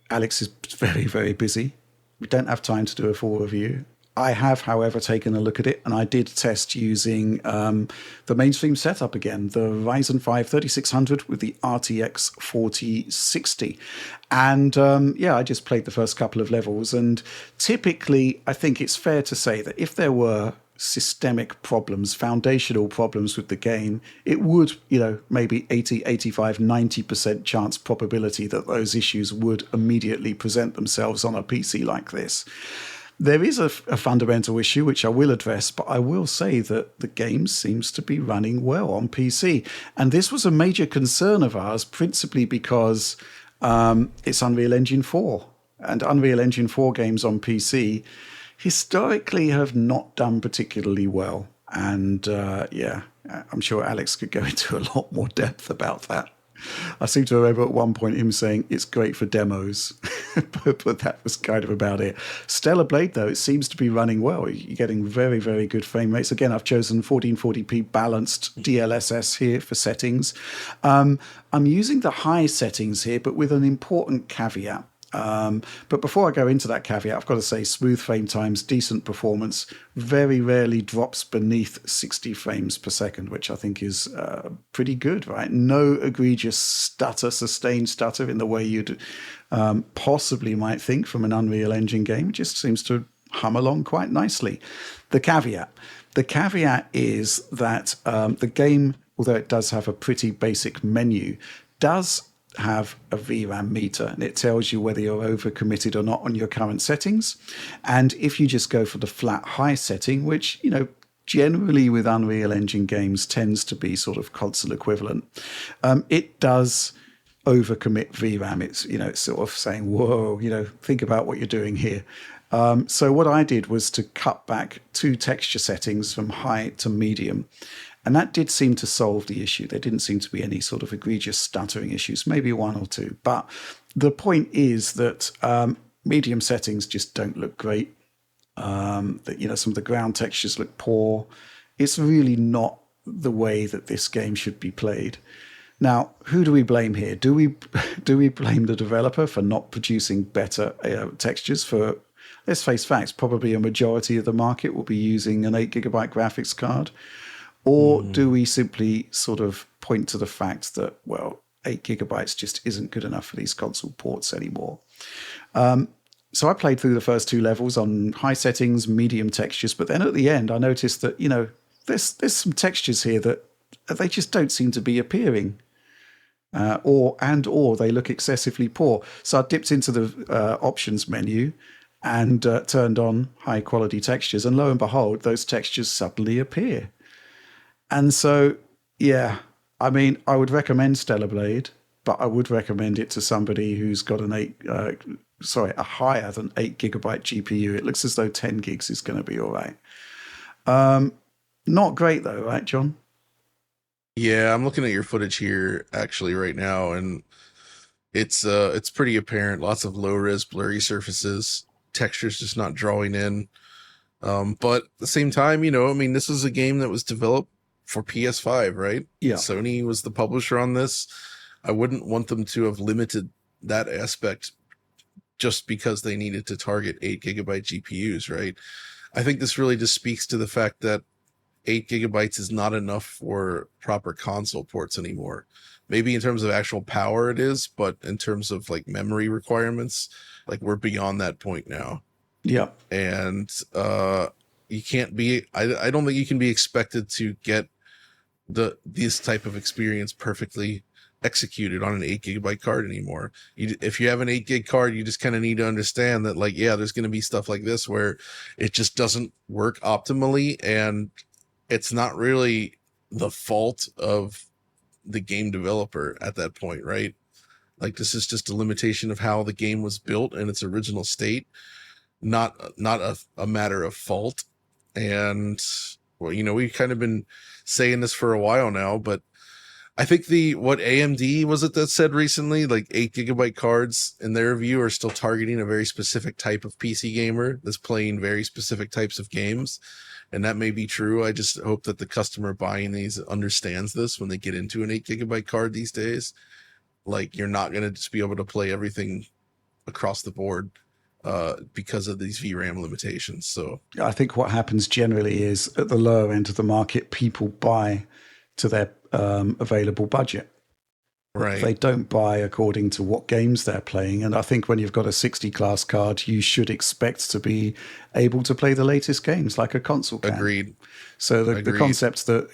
Alex is very, very busy. We don't have time to do a full review. I have, however, taken a look at it, and I did test using the mainstream setup again, the Ryzen 5 3600 with the RTX 4060. And I just played the first couple of levels. And typically, I think it's fair to say that if there were systemic problems, foundational problems with the game, it would, maybe 80, 85, 90% chance probability that those issues would immediately present themselves on a PC like this. There is a fundamental issue, which I will address, but I will say that the game seems to be running well on PC. And this was a major concern of ours, principally because it's Unreal Engine 4. And Unreal Engine 4 games on PC historically have not done particularly well. And I'm sure Alex could go into a lot more depth about that. I seem to remember at one point him saying it's great for demos, but that was kind of about it. Stellar Blade, though, it seems to be running well. You're getting very, very good frame rates. Again, I've chosen 1440p balanced DLSS here for settings. I'm using the high settings here, but with an important caveat. But before I go into that caveat, I've got to say smooth frame times, decent performance, very rarely drops beneath 60 frames per second, which I think is pretty good, right? No egregious sustained stutter in the way you'd possibly might think from an Unreal Engine game. It just seems to hum along quite nicely. The caveat is that the game, although it does have a pretty basic menu, does have a VRAM meter, and it tells you whether you're overcommitted or not on your current settings. And if you just go for the flat high setting, which, generally with Unreal Engine games tends to be sort of console equivalent, it does overcommit VRAM. It's sort of saying, whoa, think about what you're doing here. So what I did was to cut back 2 texture settings from high to medium. And that did seem to solve the issue. There didn't seem to be any sort of egregious stuttering issues, maybe 1 or 2. But the point is that medium settings just don't look great. Some of the ground textures look poor. It's really not the way that this game should be played. Now, who do we blame here? Do we blame the developer for not producing better textures for let's face facts, probably a majority of the market will be using an 8 GB graphics card? Or do we simply sort of point to the fact that, well, 8 GB just isn't good enough for these console ports anymore? So I played through the first 2 levels on high settings, medium textures, but then at the end I noticed that, there's some textures here that they just don't seem to be appearing. Or they look excessively poor. So I dipped into the options menu and turned on high quality textures, and lo and behold, those textures suddenly appear. And so, yeah, I mean, I would recommend Stellar Blade, but I would recommend it to somebody who's got a higher than 8 GB GPU. It looks as though 10 gigs is going to be all right. Not great though, right, John? Yeah, I'm looking at your footage here actually right now, and it's pretty apparent. Lots of low res blurry surfaces, textures just not drawing in. But at the same time, this is a game that was developed for PS5, right? Yeah. Sony was the publisher on this. I wouldn't want them to have limited that aspect just because they needed to target 8 GB GPUs, right? I think this really just speaks to the fact that 8 GB is not enough for proper console ports anymore. Maybe in terms of actual power it is, but in terms of like memory requirements, like we're beyond that point now. Yeah. And you can't be, I don't think you can be expected to get this type of experience perfectly executed on an 8 GB card anymore. If you have an 8 gig card, you just kind of need to understand that, like, yeah, there's going to be stuff like this where it just doesn't work optimally, and it's not really the fault of the game developer at that point, right? Like, this is just a limitation of how the game was built in its original state, not a matter of fault. And well, we've kind of been saying this for a while now, but I think what AMD was it that said recently, like 8 GB cards in their view are still targeting a very specific type of PC gamer that's playing very specific types of games. And that may be true. I just hope that the customer buying these understands this when they get into an 8 GB card these days. Like, you're not going to just be able to play everything across the board because of these VRAM limitations. So I think what happens generally is at the lower end of the market, people buy to their available budget. Right. They don't buy according to what games they're playing. And I think when you've got a 60 class card, you should expect to be able to play the latest games like a console can. Agreed. So the concept that,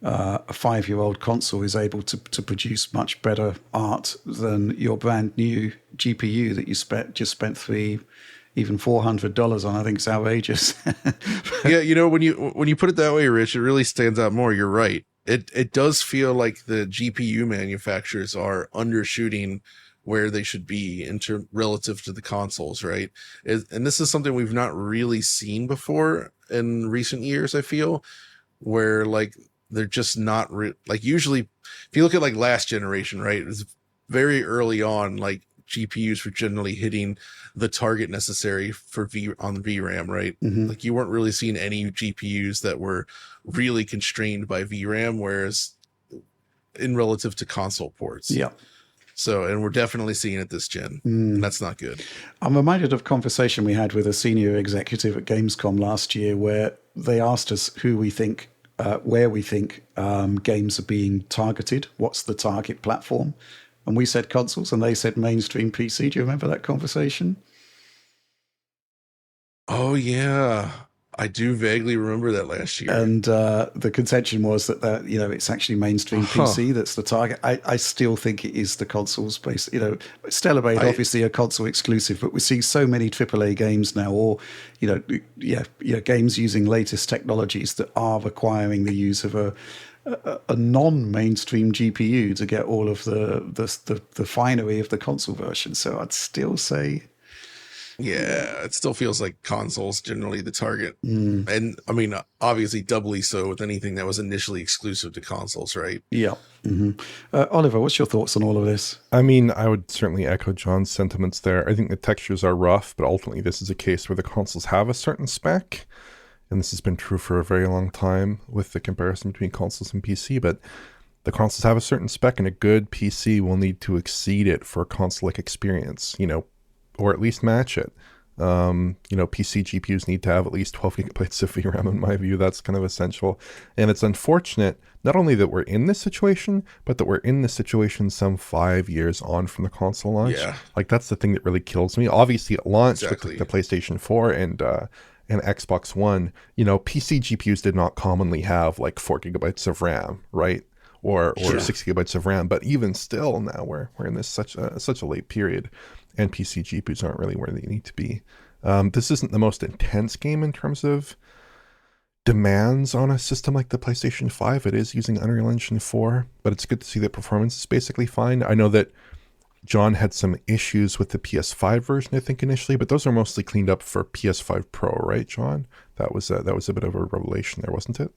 a 5-year-old console is able to produce much better art than your brand new GPU that you just spent even $400 on, I think, is outrageous. Yeah, when you put it that way, Rich, it really stands out more. You're right. It does feel like the GPU manufacturers are undershooting where they should be relative to the consoles, right? And this is something we've not really seen before in recent years, I feel, where like they're just not like, usually if you look at like last generation, right, it was very early on, like GPUs were generally hitting the target necessary for on VRAM, right? Mm-hmm. Like, you weren't really seeing any GPUs that were really constrained by VRAM, whereas in relative to console ports. Yeah. So, and we're definitely seeing it this gen, and that's not good. I'm reminded of a conversation we had with a senior executive at Gamescom last year, where they asked us where we think games are being targeted. What's the target platform? And we said consoles, and they said mainstream PC. Do you remember that conversation? Oh, yeah. I do vaguely remember that last year. And the contention was that it's actually mainstream PC that's the target. I still think it is the console space. Stellar Blade, obviously a console exclusive, but we see so many AAA games now, or games using latest technologies that are requiring the use of a non-mainstream GPU to get all of the finery of the console version. So I'd still say, yeah, it still feels like consoles generally the target. And I mean, obviously doubly so with anything that was initially exclusive to consoles, right? Yeah. Mm-hmm. Oliver, what's your thoughts on all of this? I mean, I would certainly echo John's sentiments there. I think the textures are rough, but ultimately this is a case where the consoles have a certain spec. And this has been true for a very long time with the comparison between consoles and PC, but the consoles have a certain spec, and a good PC will need to exceed it for a console-like experience, or at least match it. PC GPUs need to have at least 12 gigabytes of VRAM in my view. That's kind of essential. And it's unfortunate not only that we're in this situation, but that we're in this situation some 5 years on from the console launch. Yeah. Like, that's the thing that really kills me. Obviously, it launched Exactly. with the PlayStation 4 and Xbox One. PC GPUs did not commonly have like 4 gigabytes of RAM, right? Or 6 gigabytes of RAM. But even still, now we're in this such a late period, and PC GPUs aren't really where they need to be. This isn't the most intense game in terms of demands on a system like the PlayStation 5. It is using Unreal Engine 4, but it's good to see that performance is basically fine. I know that John had some issues with the PS5 version, I think, initially, but those are mostly cleaned up for PS5 Pro, right, John? That was a bit of a revelation there, wasn't it?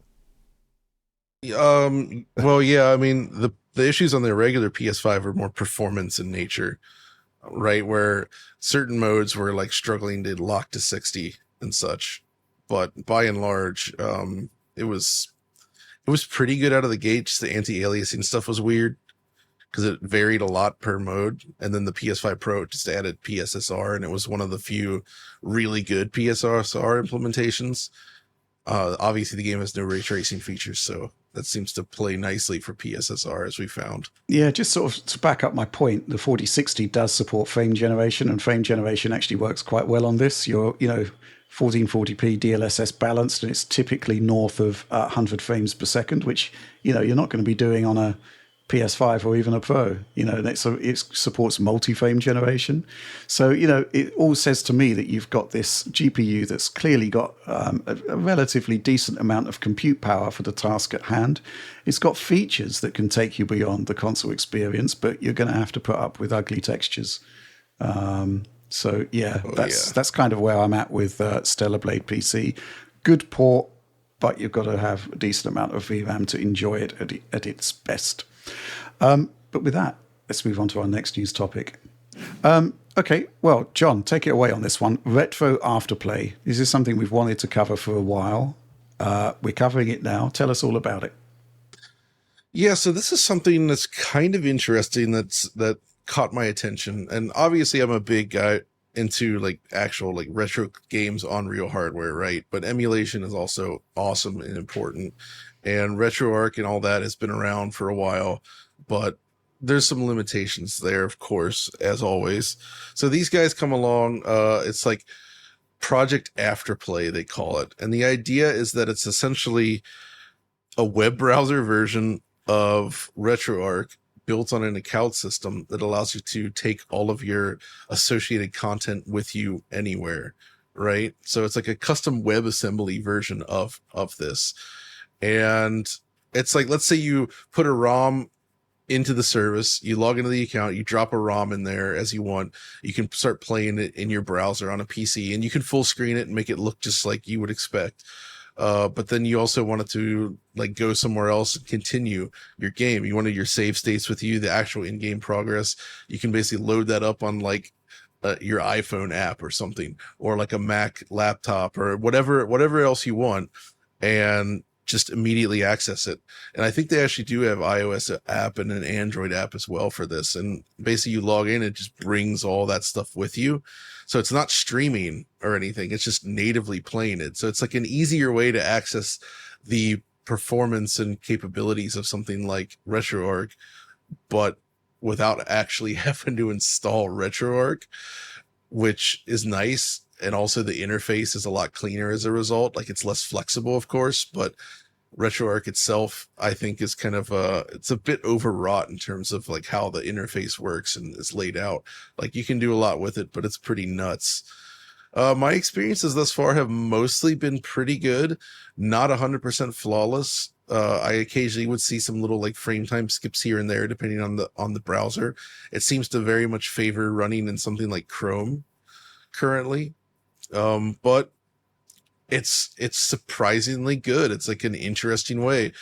Well, yeah, I mean, the issues on the regular PS5 are more performance in nature, right? Where certain modes were like struggling to lock to 60 and such. But by and large, it was pretty good out of the gate. Just the anti-aliasing stuff was weird because it varied a lot per mode. And then the PS5 Pro just added PSSR, and it was one of the few really good PSSR implementations. Obviously, the game has no ray tracing features, so that seems to play nicely for PSSR, as we found. Yeah, just sort of to back up my point, the 4060 does support frame generation, and frame generation actually works quite well on this. You're, 1440p DLSS balanced, and it's typically north of 100 frames per second, which, you're not going to be doing on a PS5 or even a Pro. So it supports multi-frame generation. So, it all says to me that you've got this GPU that's clearly got a relatively decent amount of compute power for the task at hand. It's got features that can take you beyond the console experience, but you're going to have to put up with ugly textures. That's kind of where I'm at with Stellar Blade PC. Good port, but you've got to have a decent amount of VRAM to enjoy it at its best. But with that, let's move on to our next news topic. Okay, well, John, take it away on this one. Retro Afterplay. This is something we've wanted to cover for a while. We're covering it now. Tell us all about it. Yeah, so this is something that's kind of interesting that caught my attention. And obviously I'm a big guy into like actual like retro games on real hardware, right? But emulation is also awesome and important. And RetroArch and all that has been around for a while, but there's some limitations there, of course, as always. So these guys come along, it's like Project Afterplay, they call it. And the idea is that it's essentially a web browser version of RetroArch built on an account system that allows you to take all of your associated content with you anywhere, right? So it's like a custom WebAssembly version of this. And it's like, let's say you put a ROM into the service, you log into the account, you drop a ROM in there as you want. You can start playing it in your browser on a PC, and you can full screen it and make it look just like you would expect. But then you also wanted to like go somewhere else and continue your game. You wanted your save states with you, the actual in-game progress. You can basically load that up on like your iPhone app or something, or like a Mac laptop or whatever else you want, and just immediately access it. And I think they actually do have iOS app and an Android app as well for this. And basically you log in, it just brings all that stuff with you. So it's not streaming or anything. It's just natively playing it. So it's like an easier way to access the performance and capabilities of something like RetroArch, but without actually having to install RetroArch, which is nice. And also the interface is a lot cleaner as a result. Like it's less flexible, of course, but RetroArch itself, I think, is kind of it's a bit overwrought in terms of like how the interface works and is laid out. Like you can do a lot with it, but it's pretty nuts. My experiences thus far have mostly been pretty good, not 100% flawless. I occasionally would see some little like frame time skips here and there, depending on the browser. It seems to very much favor running in something like Chrome currently. But it's surprisingly good. It's like an interesting way.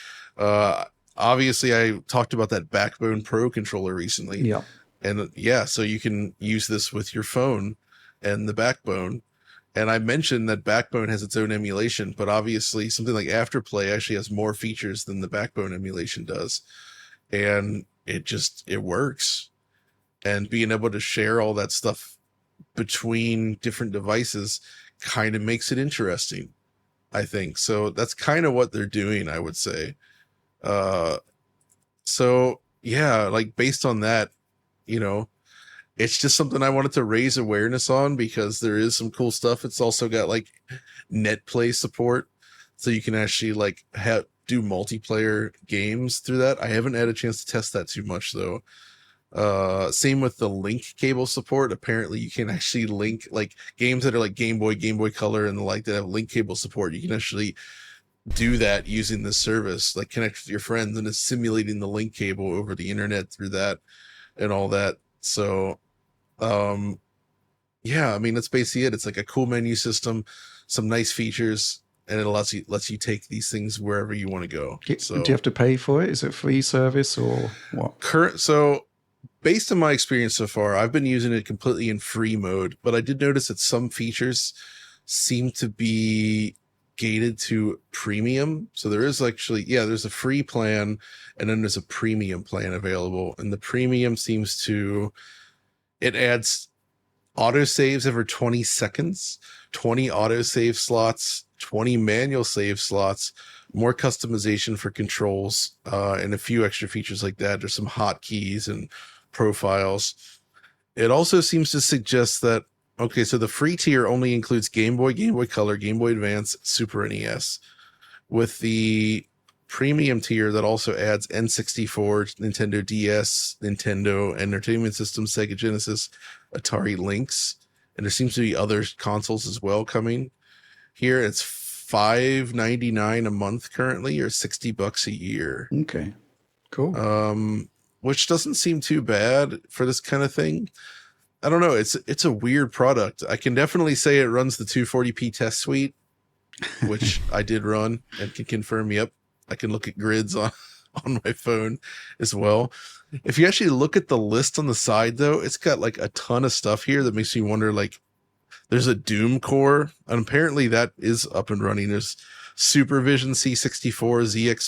Obviously I talked about that Backbone Pro controller recently. Yeah. And yeah, so you can use this with your phone and the Backbone. And I mentioned that Backbone has its own emulation, but obviously something like Afterplay actually has more features than the Backbone emulation does. And it works. And being able to share all that stuff between different devices kind of makes it interesting, I think. So that's kind of what they're doing, I would say. So yeah, like based on that, it's just something I wanted to raise awareness on because there is some cool stuff. It's also got like net play support, so you can actually like do multiplayer games through that. I haven't had a chance to test that too much though. Same with the link cable support. Apparently you can actually link like games that are like Game Boy Color and the like that have link cable support. You can actually do that using this service, like connect with your friends, and it's simulating the link cable over the internet through that and all that. So yeah, I mean that's basically it. It's like a cool menu system, some nice features, and it lets you take these things wherever you want to go. So do you have to pay for it? Is it a free service or what? So based on my experience so far, I've been using it completely in free mode, but I did notice that some features seem to be gated to premium. So there is actually, there's a free plan and then there's a premium plan available. And the premium it adds autosaves every 20 seconds, 20 autosave slots, 20 manual save slots, more customization for controls, and a few extra features like that. There's some hotkeys and profiles. It also seems to suggest that, okay, so the free tier only includes Game Boy Color, Game Boy Advance, Super NES. With the premium tier that also adds N64, Nintendo DS, Nintendo Entertainment System, Sega Genesis, Atari Lynx, and there seems to be other consoles as well coming. Here it's $5.99 a month currently, or $60 a year. Okay, cool. Which doesn't seem too bad for this kind of thing. I don't know. It's a weird product. I can definitely say it runs the 240p test suite, which I did run and can confirm. Yep, I can look at grids on my phone as well. If you actually look at the list on the side, though, it's got like a ton of stuff here that makes me wonder. Like, there's a Doom core, and apparently that is up and running. There's Supervision C64, ZX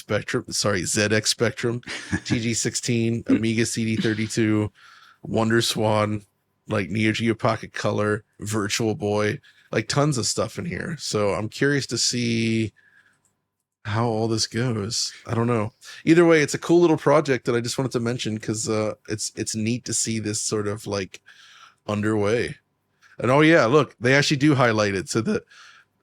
Spectrum, TG16, Amiga CD32, Wonder Swan, like Neo Geo Pocket Color, Virtual Boy, like tons of stuff in here. So I'm curious to see how all this goes. I don't know. Either way, it's a cool little project that I just wanted to mention because it's neat to see this sort of like underway. And oh yeah, look, they actually do highlight it so that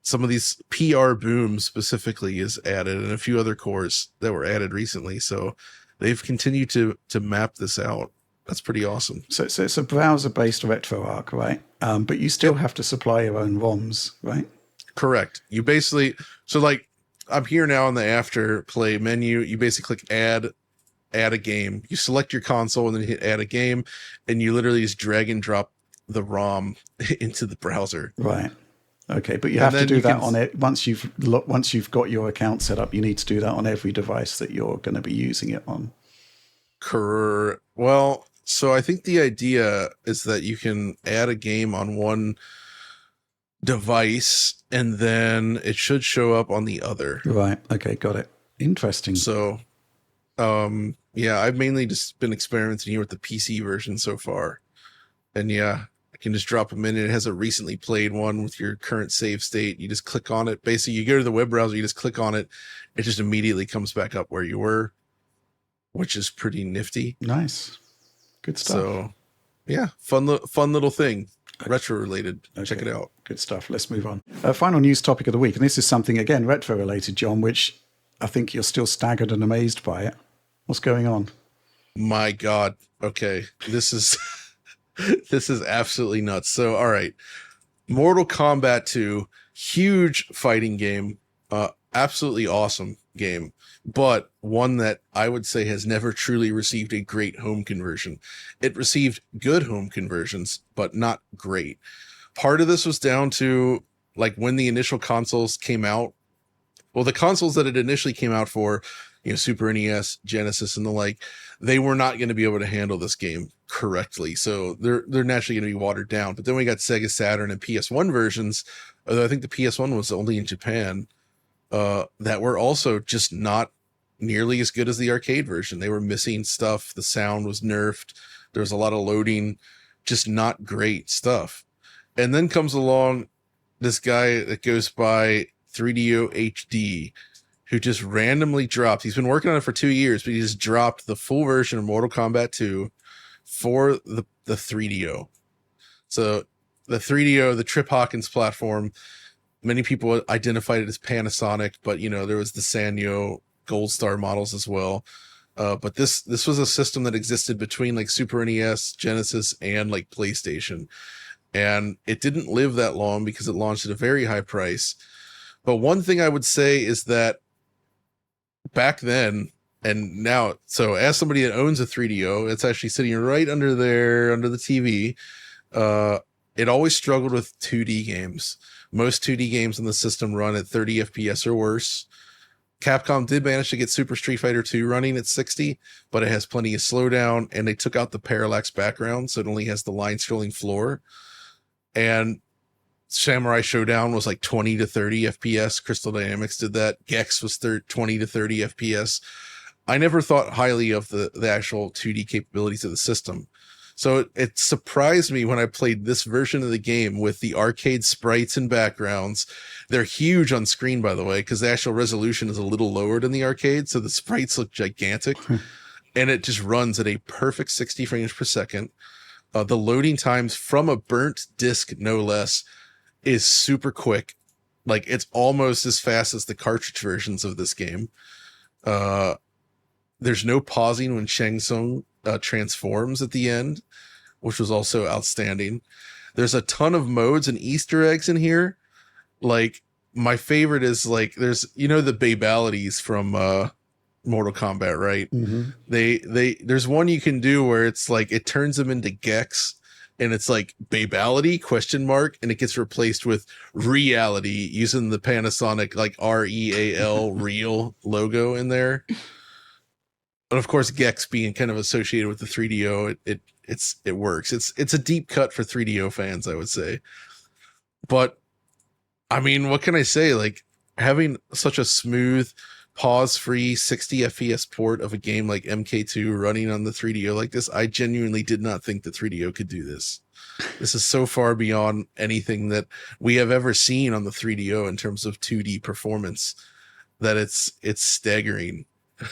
some of these PR Boom specifically is added, and a few other cores that were added recently. So they've continued to map this out. That's pretty awesome. So it's a browser-based RetroArch, right? But you still have to supply your own ROMs, right? Correct. You basically, so like I'm here now on the Afterplay menu. You basically click add a game. You select your console and then hit add a game, and you literally just drag and drop the ROM into the browser. Right. Okay, but you have to do that on it once you've got your account set up. You need to do that on every device that you're going to be using it on. Well, so I think the idea is that you can add a game on one device and then it should show up on the other. Right. Okay, got it. Interesting. So, yeah, I've mainly just been experimenting here with the PC version so far. And yeah, I can just drop them in. It has a recently played one with your current save state. You just click on it. Basically, you go to the web browser, you just click on it. It just immediately comes back up where you were, which is pretty nifty. Nice. Good stuff. So, yeah, fun little thing. Retro related. Okay. Check it out. Good stuff. Let's move on. Final news topic of the week. And this is something, again, retro related, John, which I think you're still staggered and amazed by it. What's going on? My God. Okay. This is absolutely nuts. So, all right. Mortal Kombat 2, huge fighting game. Absolutely awesome game, but one that I would say has never truly received a great home conversion. It received good home conversions, but not great. Part of this was down to like when the initial consoles came out. Well, the consoles that it initially came out for, Super NES, Genesis, and the like, they were not going to be able to handle this game correctly. So they're naturally going to be watered down. But then we got Sega Saturn and PS1 versions, although I think the PS1 was only in Japan, that were also just not nearly as good as the arcade version. They were missing stuff. The sound was nerfed. There was a lot of loading, just not great stuff. And then comes along this guy that goes by 3DO HD, who just randomly dropped. He's been working on it for 2 years, but he just dropped the full version of Mortal Kombat 2 for the 3DO. So the 3DO, the Trip Hawkins platform, many people identified it as Panasonic, but there was the Sanyo Gold Star models as well. But this was a system that existed between like Super NES, Genesis, and like PlayStation. And it didn't live that long because it launched at a very high price. But one thing I would say is that back then and now, so as somebody that owns a 3DO, it's actually sitting right under there, under the TV. It always struggled with 2D games. Most 2D games in the system run at 30 FPS or worse. Capcom did manage to get Super Street Fighter 2 running at 60, but it has plenty of slowdown, and they took out the parallax background, so it only has the line-scrolling floor. And Samurai Showdown was like 20 to 30 FPS. Crystal Dynamics did that. Gex was 20 to 30 FPS. I never thought highly of the actual 2D capabilities of the system. So it surprised me when I played this version of the game with the arcade sprites and backgrounds. They're huge on screen, by the way, because the actual resolution is a little lower than the arcade, so the sprites look gigantic. And it just runs at a perfect 60 frames per second. The loading times from a burnt disc, no less, is super quick. Like, it's almost as fast as the cartridge versions of this game. There's no pausing when Shang Tsung transforms at the end, which was also outstanding. There's a ton of modes and Easter eggs in here. Like, my favorite is like, there's, the babalities from Mortal Kombat, right? Mm-hmm. There's one you can do where it's like, it turns them into Gex, and it's like babality ? And it gets replaced with reality using the Panasonic like REAL real logo in there. And of course, Gex being kind of associated with the 3DO, it works. It's a deep cut for 3DO fans, I would say. But I mean, what can I say? Like, having such a smooth, pause-free 60 FPS port of a game like MK2 running on the 3DO like this, I genuinely did not think the 3DO could do this. This is so far beyond anything that we have ever seen on the 3DO in terms of 2D performance that it's staggering.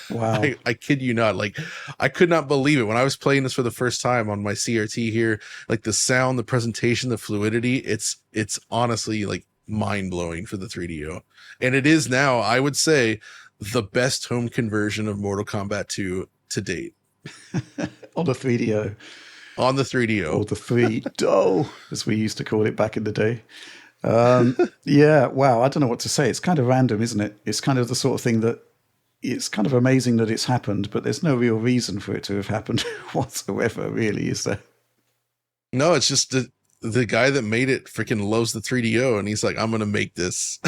Wow. I kid you not. Like, I could not believe it when I was playing this for the first time on my CRT here. Like, the sound, the presentation, the fluidity, it's honestly like mind-blowing for the 3DO. And it is now, I would say, the best home conversion of Mortal Kombat 2 to date. On the 3DO. On the 3DO. Or the 3DO, as we used to call it back in the day. Yeah, wow, I don't know what to say. It's kind of random, isn't it? It's kind of the sort of thing that it's kind of amazing that it's happened, but there's no real reason for it to have happened whatsoever, really, is there? No, it's just the guy that made it freaking loves the 3DO, and he's like, I'm going to make this.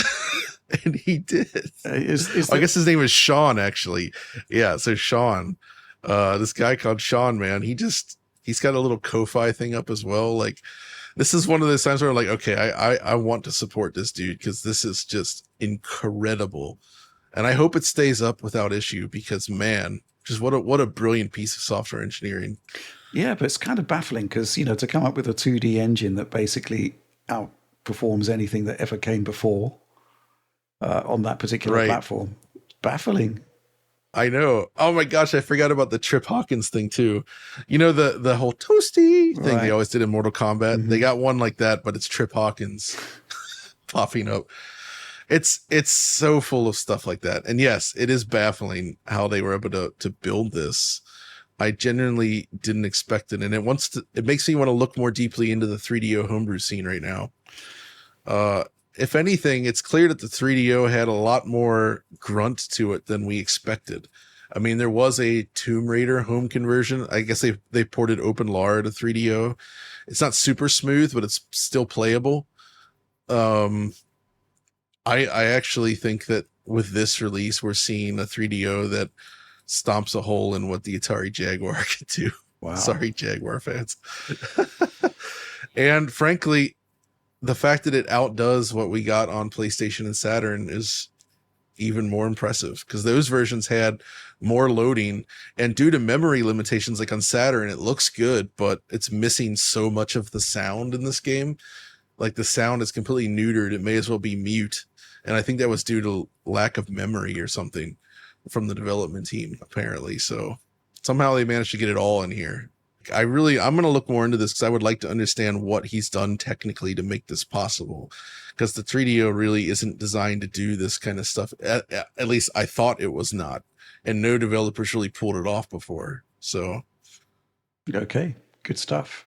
And he did. I guess his name is Sean, actually. Yeah, so Sean. This guy called Sean, man, he's got a little Ko-Fi thing up as well. Like, this is one of those times where I'm like, okay, I want to support this dude because this is just incredible. And I hope it stays up without issue because, man, just what a brilliant piece of software engineering. Yeah, but it's kind of baffling because, to come up with a 2D engine that basically outperforms anything that ever came before on that particular platform. Baffling. I know. Oh my gosh, I forgot about the Trip Hawkins thing too. The whole toasty thing they always did in Mortal Kombat. Mm-hmm. They got one like that, but it's Trip Hawkins popping up. It's so full of stuff like that. And yes, it is baffling how they were able to build this. I genuinely didn't expect it. And it makes me want to look more deeply into the 3DO homebrew scene right now. If anything, it's clear that the 3DO had a lot more grunt to it than we expected. I mean, there was a Tomb Raider home conversion. I guess they ported OpenLAR to 3DO. It's not super smooth, but it's still playable. I actually think that with this release, we're seeing a 3DO that stomps a hole in what the Atari Jaguar could do. Wow. Sorry, Jaguar fans. And frankly, the fact that it outdoes what we got on PlayStation and Saturn is even more impressive because those versions had more loading, and due to memory limitations, like on Saturn, it looks good, but it's missing so much of the sound in this game. Like the sound is completely neutered. It may as well be mute. And I think that was due to lack of memory or something from the development team, apparently. So somehow they managed to get it all in here. I'm going to look more into this because I would like to understand what he's done technically to make this possible. Because the 3DO really isn't designed to do this kind of stuff. At least I thought it was not. And no developers really pulled it off before. So. Okay, good stuff.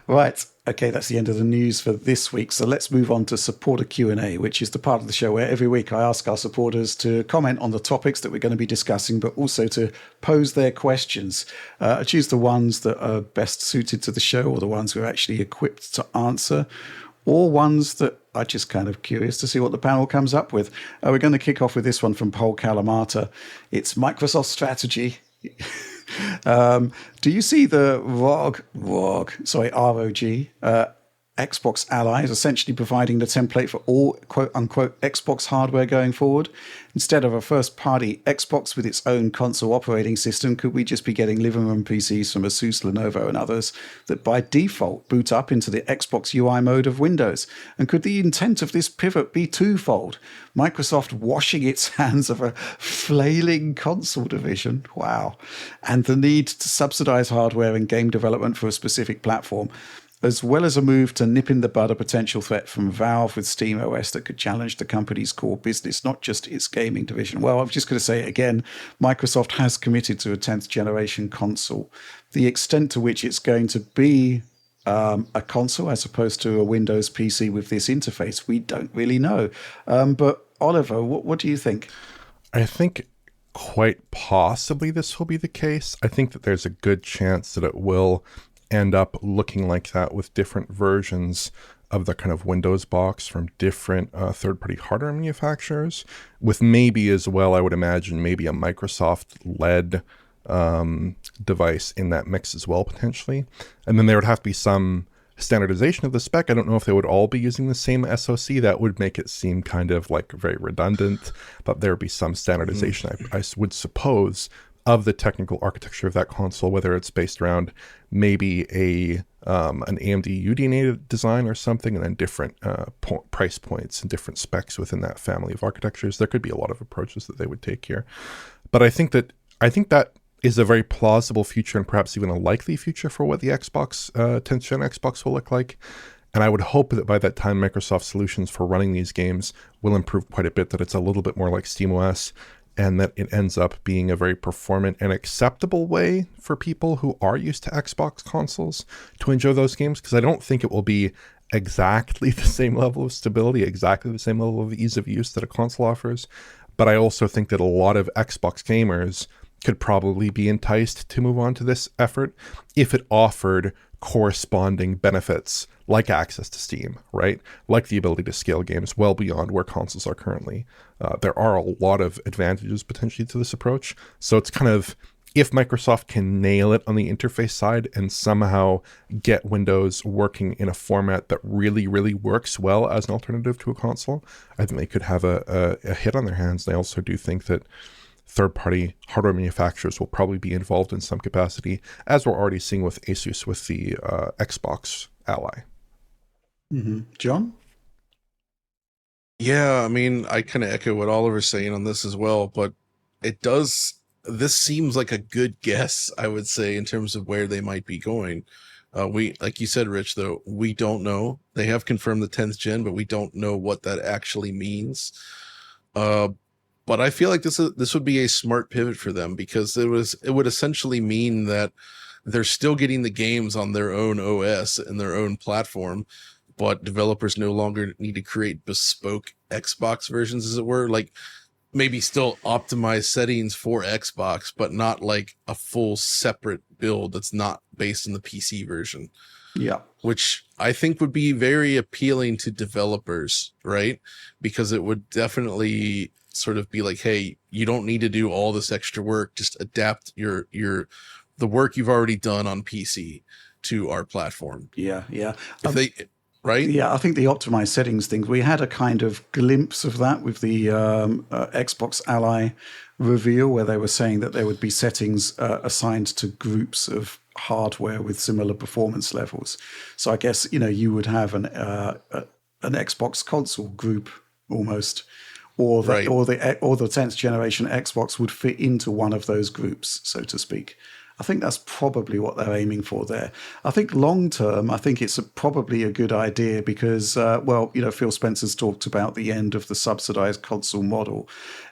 Right. Okay, that's the end of the news for this week. So let's move on to supporter Q&A, which is the part of the show where every week I ask our supporters to comment on the topics that we're going to be discussing, but also to pose their questions. I choose the ones that are best suited to the show, or the ones who are actually equipped to answer, or ones that are just kind of curious to see what the panel comes up with. We're going to kick off with this one from Paul Calamata. It's Microsoft strategy. Do you see the ROG, Xbox Ally is essentially providing the template for all quote-unquote Xbox hardware going forward? Instead of a first-party Xbox with its own console operating system, could we just be getting living room PCs from Asus, Lenovo and others that by default boot up into the Xbox UI mode of Windows? And could the intent of this pivot be twofold? Microsoft washing its hands of a flailing console division, wow, and the need to subsidize hardware and game development for a specific platform, as well as a move to nip in the bud a potential threat from Valve with SteamOS that could challenge the company's core business, not just its gaming division. Well, I'm just going to say it again, Microsoft has committed to a 10th generation console. The extent to which it's going to be a console as opposed to a Windows PC with this interface, we don't really know. But Oliver, what do you think? I think quite possibly this will be the case. I think that there's a good chance that it will end up looking like that with different versions of the kind of Windows box from different third-party hardware manufacturers, with maybe as well, I would imagine, maybe a Microsoft-led device in that mix as well, potentially. And then there would have to be some standardization of the spec. I don't know if they would all be using the same SoC. That would make it seem kind of like very redundant, but there would be some standardization, I would suppose, of the technical architecture of that console, whether it's based around maybe an AMD UDNA design or something, and then different price points and different specs within that family of architectures. There could be a lot of approaches that they would take here. But I think that is a very plausible future, and perhaps even a likely future for what the Xbox 10th gen Xbox will look like. And I would hope that by that time, Microsoft solutions for running these games will improve quite a bit, that it's a little bit more like SteamOS, and that it ends up being a very performant and acceptable way for people who are used to Xbox consoles to enjoy those games, because I don't think it will be exactly the same level of stability, exactly the same level of ease of use that a console offers. But I also think that a lot of Xbox gamers could probably be enticed to move on to this effort if it offered corresponding benefits like access to Steam, right? Like the ability to scale games well beyond where consoles are currently. There are a lot of advantages potentially to this approach. So it's kind of, if Microsoft can nail it on the interface side and somehow get Windows working in a format that really, really works well as an alternative to a console, I think they could have a hit on their hands. I also do think that third-party hardware manufacturers will probably be involved in some capacity, as we're already seeing with Asus with the Xbox Ally. Mm-hmm. John? Yeah, I mean, I kind of echo what Oliver's saying on this as well, but this seems like a good guess, I would say, in terms of where they might be going. Like you said, Rich, though, we don't know. They have confirmed the 10th gen, but we don't know what that actually means. But I feel like this would be a smart pivot for them, because it would essentially mean that they're still getting the games on their own OS and their own platform, but developers no longer need to create bespoke Xbox versions, as it were. Like maybe still optimized settings for Xbox, but not like a full separate build that's not based on the PC version. Yeah. Which I think would be very appealing to developers, right? Because it would definitely sort of be like, hey, you don't need to do all this extra work. Just adapt the work you've already done on PC to our platform. Yeah. Right? Yeah, I think the optimized settings thing, we had a kind of glimpse of that with the Xbox Ally reveal, where they were saying that there would be settings assigned to groups of hardware with similar performance levels. So I guess, you know, you would have an Xbox console group almost, or the Right. or the 10th generation Xbox would fit into one of those groups, so to speak. I think that's probably what they're aiming for there. I think long term, I think it's probably a good idea because, well, you know, Phil Spencer's talked about the end of the subsidized console model.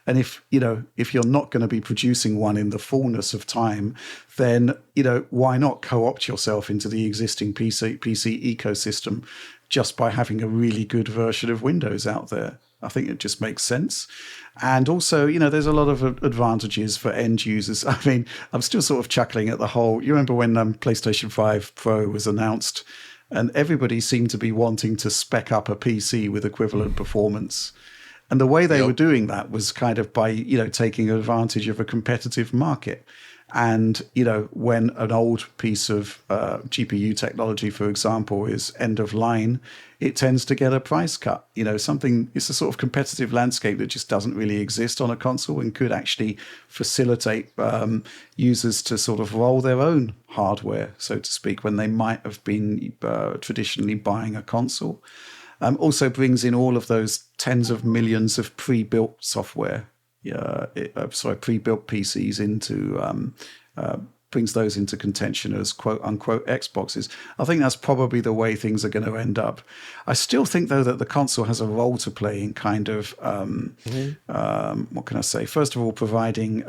And if you're not going to be producing one in the fullness of time, then, you know, why not co-opt yourself into the existing PC ecosystem just by having a really good version of Windows out there? I think it just makes sense. And also, you know, there's a lot of advantages for end users. I mean, I'm still sort of chuckling at the whole, you remember when PlayStation 5 Pro was announced and everybody seemed to be wanting to spec up a PC with equivalent performance. And the way they were doing that was kind of by, you know, taking advantage of a competitive market. And, you know, when an old piece of GPU technology, for example, is end of line, it tends to get a price cut. You know, it's a sort of competitive landscape that just doesn't really exist on a console and could actually facilitate users to sort of roll their own hardware, so to speak, when they might have been traditionally buying a console. Also brings in all of those tens of millions of pre-built software. Pre-built PCs into brings those into contention as quote unquote Xboxes. I think that's probably the way things are going to end up. I still think though that the console has a role to play in kind of what can I say? First of all, providing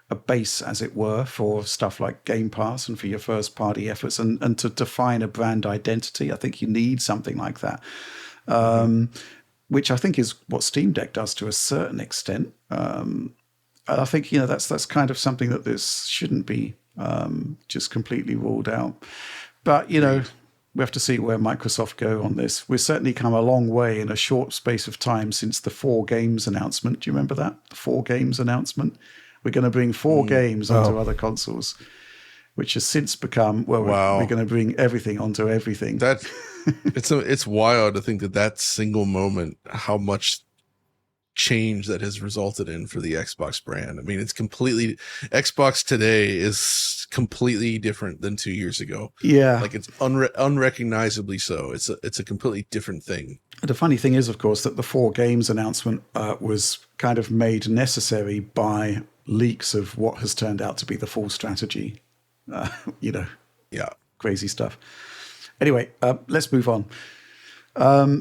a base, as it were, for stuff like Game Pass and for your first party efforts, and to define a brand identity. I think you need something like that. Which I think is what Steam Deck does to a certain extent. I think, you know, that's kind of something that this shouldn't be just completely ruled out. But, you know, we have to see where Microsoft go on this. We've certainly come a long way in a short space of time since the 4 games announcement. Do you remember that? The 4 games announcement? We're going to bring 4 games onto other consoles, which has since become, well, we're going to bring everything onto everything. It's wild to think that single moment, how much change that has resulted in for the Xbox brand. I mean, Xbox today is completely different than 2 years ago. Yeah. Like it's unrecognizably so. It's a completely different thing. The funny thing is, of course, that the 4 games announcement was kind of made necessary by leaks of what has turned out to be the full strategy. You know, crazy stuff. Anyway, let's move on.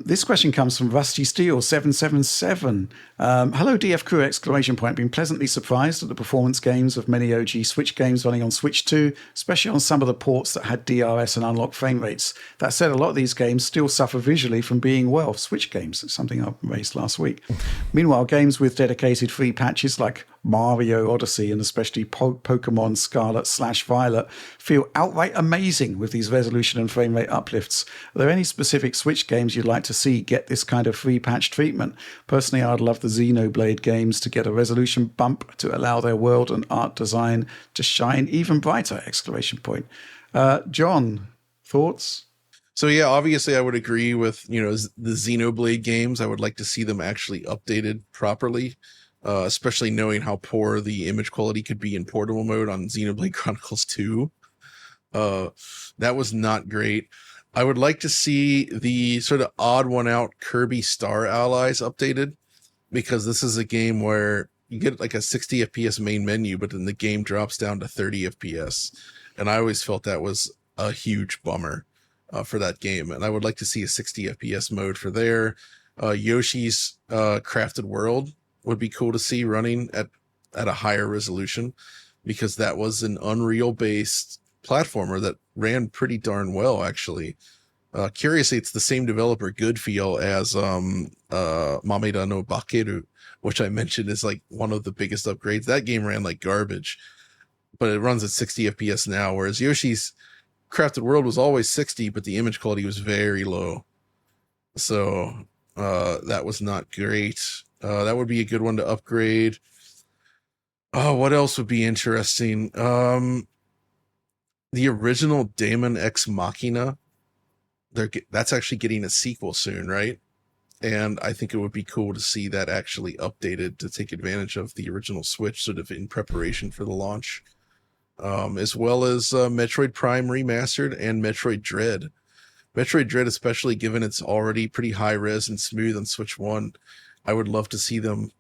This question comes from Rusty Steel 777. Hello, DF crew! Exclamation point. Been pleasantly surprised at the performance gains of many OG Switch games running on Switch 2, especially on some of the ports that had DRS and unlocked frame rates. That said, a lot of these games still suffer visually from being, well, Switch games. It's something I raised last week. Meanwhile, games with dedicated free patches like Mario Odyssey and especially Pokemon Scarlet/Violet feel outright amazing with these resolution and frame rate uplifts. Are there any specific Switch games you'd like to see get this kind of free patch treatment? Personally, I'd love the Xenoblade games to get a resolution bump to allow their world and art design to shine even brighter! Exclamation point. John, thoughts? So yeah, obviously I would agree with, you know, the Xenoblade games. I would like to see them actually updated properly. Especially knowing how poor the image quality could be in portable mode on Xenoblade Chronicles 2. That was not great. I would like to see the sort of odd one out Kirby Star Allies updated, because this is a game where you get like a 60 FPS main menu, but then the game drops down to 30 FPS. And I always felt that was a huge bummer for that game. And I would like to see a 60 FPS mode for there. Yoshi's Crafted World would be cool to see running at a higher resolution, because that was an Unreal based platformer that ran pretty darn well, actually. Curiously, it's the same developer, Goodfeel, as Mameda no Bakeru, which I mentioned is like one of the biggest upgrades. That game ran like garbage, but it runs at 60 FPS now, whereas Yoshi's Crafted World was always 60, but the image quality was very low. So that was not great. That would be a good one to upgrade. Oh, what else would be interesting? The original Daemon X Machina. That's actually getting a sequel soon, right? And I think it would be cool to see that actually updated to take advantage of the original Switch, sort of in preparation for the launch. as well as Metroid Prime Remastered and Metroid Dread. Metroid Dread, especially given it's already pretty high res and smooth on Switch 1, I would love to see them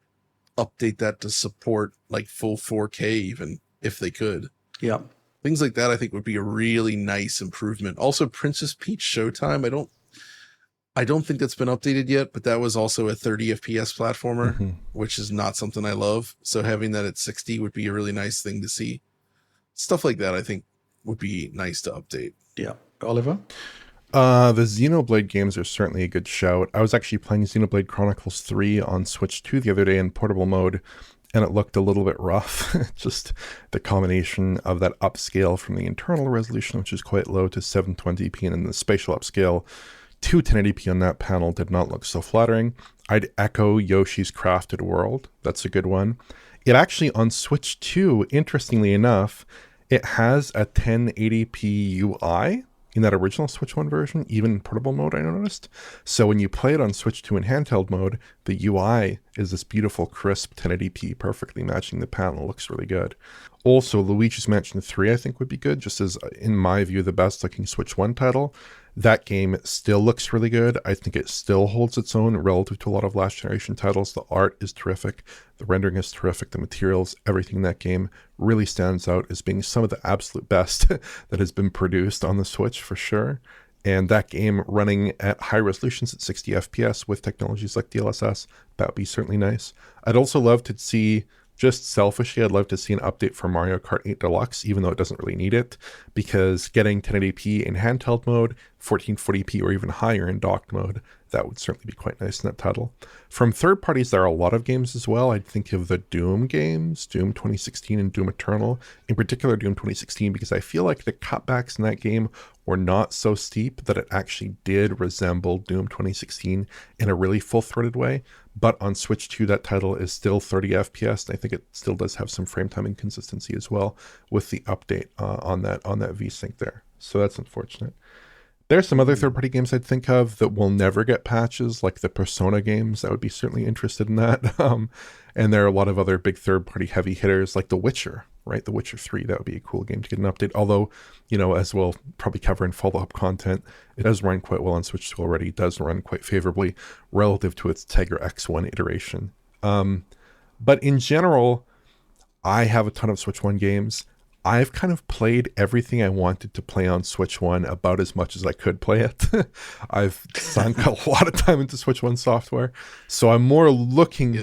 update that to support like full 4K even, if they could. Yeah. Things like that I think would be a really nice improvement. Also, Princess Peach Showtime, I don't think that's been updated yet, but that was also a 30 FPS platformer, which is not something I love. So having that at 60 would be a really nice thing to see. Stuff like that I think would be nice to update. Yeah. Oliver? The Xenoblade games are certainly a good shout. I was actually playing Xenoblade Chronicles 3 on Switch 2 the other day in portable mode, and it looked a little bit rough. Just the combination of that upscale from the internal resolution, which is quite low, to 720p, and then the spatial upscale to 1080p on that panel did not look so flattering. I'd echo Yoshi's Crafted World. That's a good one. It actually, on Switch 2, interestingly enough, it has a 1080p UI in that original Switch 1 version, even in portable mode, I noticed. So when you play it on Switch 2 in handheld mode, the UI is this beautiful, crisp 1080p, perfectly matching the panel. Looks really good. Also, Luigi's Mansion 3, I think, would be good, just as, in my view, the best-looking Switch 1 title. That game still looks really good. I think it still holds its own relative to a lot of last generation titles. The art is terrific. The rendering is terrific. The materials, everything in that game really stands out as being some of the absolute best that has been produced on the Switch for sure. And that game running at high resolutions at 60 FPS with technologies like DLSS, that would be certainly nice. I'd also love to see, just selfishly, I'd love to see an update for Mario Kart 8 Deluxe, even though it doesn't really need it, because getting 1080p in handheld mode, 1440p or even higher in docked mode, that would certainly be quite nice in that title. From third parties, there are a lot of games as well. I'd think of the Doom games, Doom 2016 and Doom Eternal, in particular Doom 2016, because I feel like the cutbacks in that game were not so steep that it actually did resemble Doom 2016 in a really full-throated way. But on Switch 2, that title is still 30 FPS, and I think it still does have some frame time inconsistency as well with the update on that VSync there. So that's unfortunate. There's some other third-party games I'd think of that will never get patches, like the Persona games. I would be certainly interested in that. And there are a lot of other big third-party heavy hitters, like The Witcher, right? The Witcher 3, that would be a cool game to get an update. Although, you know, as we'll probably cover in follow-up content, it does run quite well on Switch 2 already. It does run quite favorably relative to its Tegra X1 iteration. But in general, I have a ton of Switch 1 games. I've kind of played everything I wanted to play on Switch 1 about as much as I could play it. I've sunk a lot of time into Switch 1 software. So I'm more looking,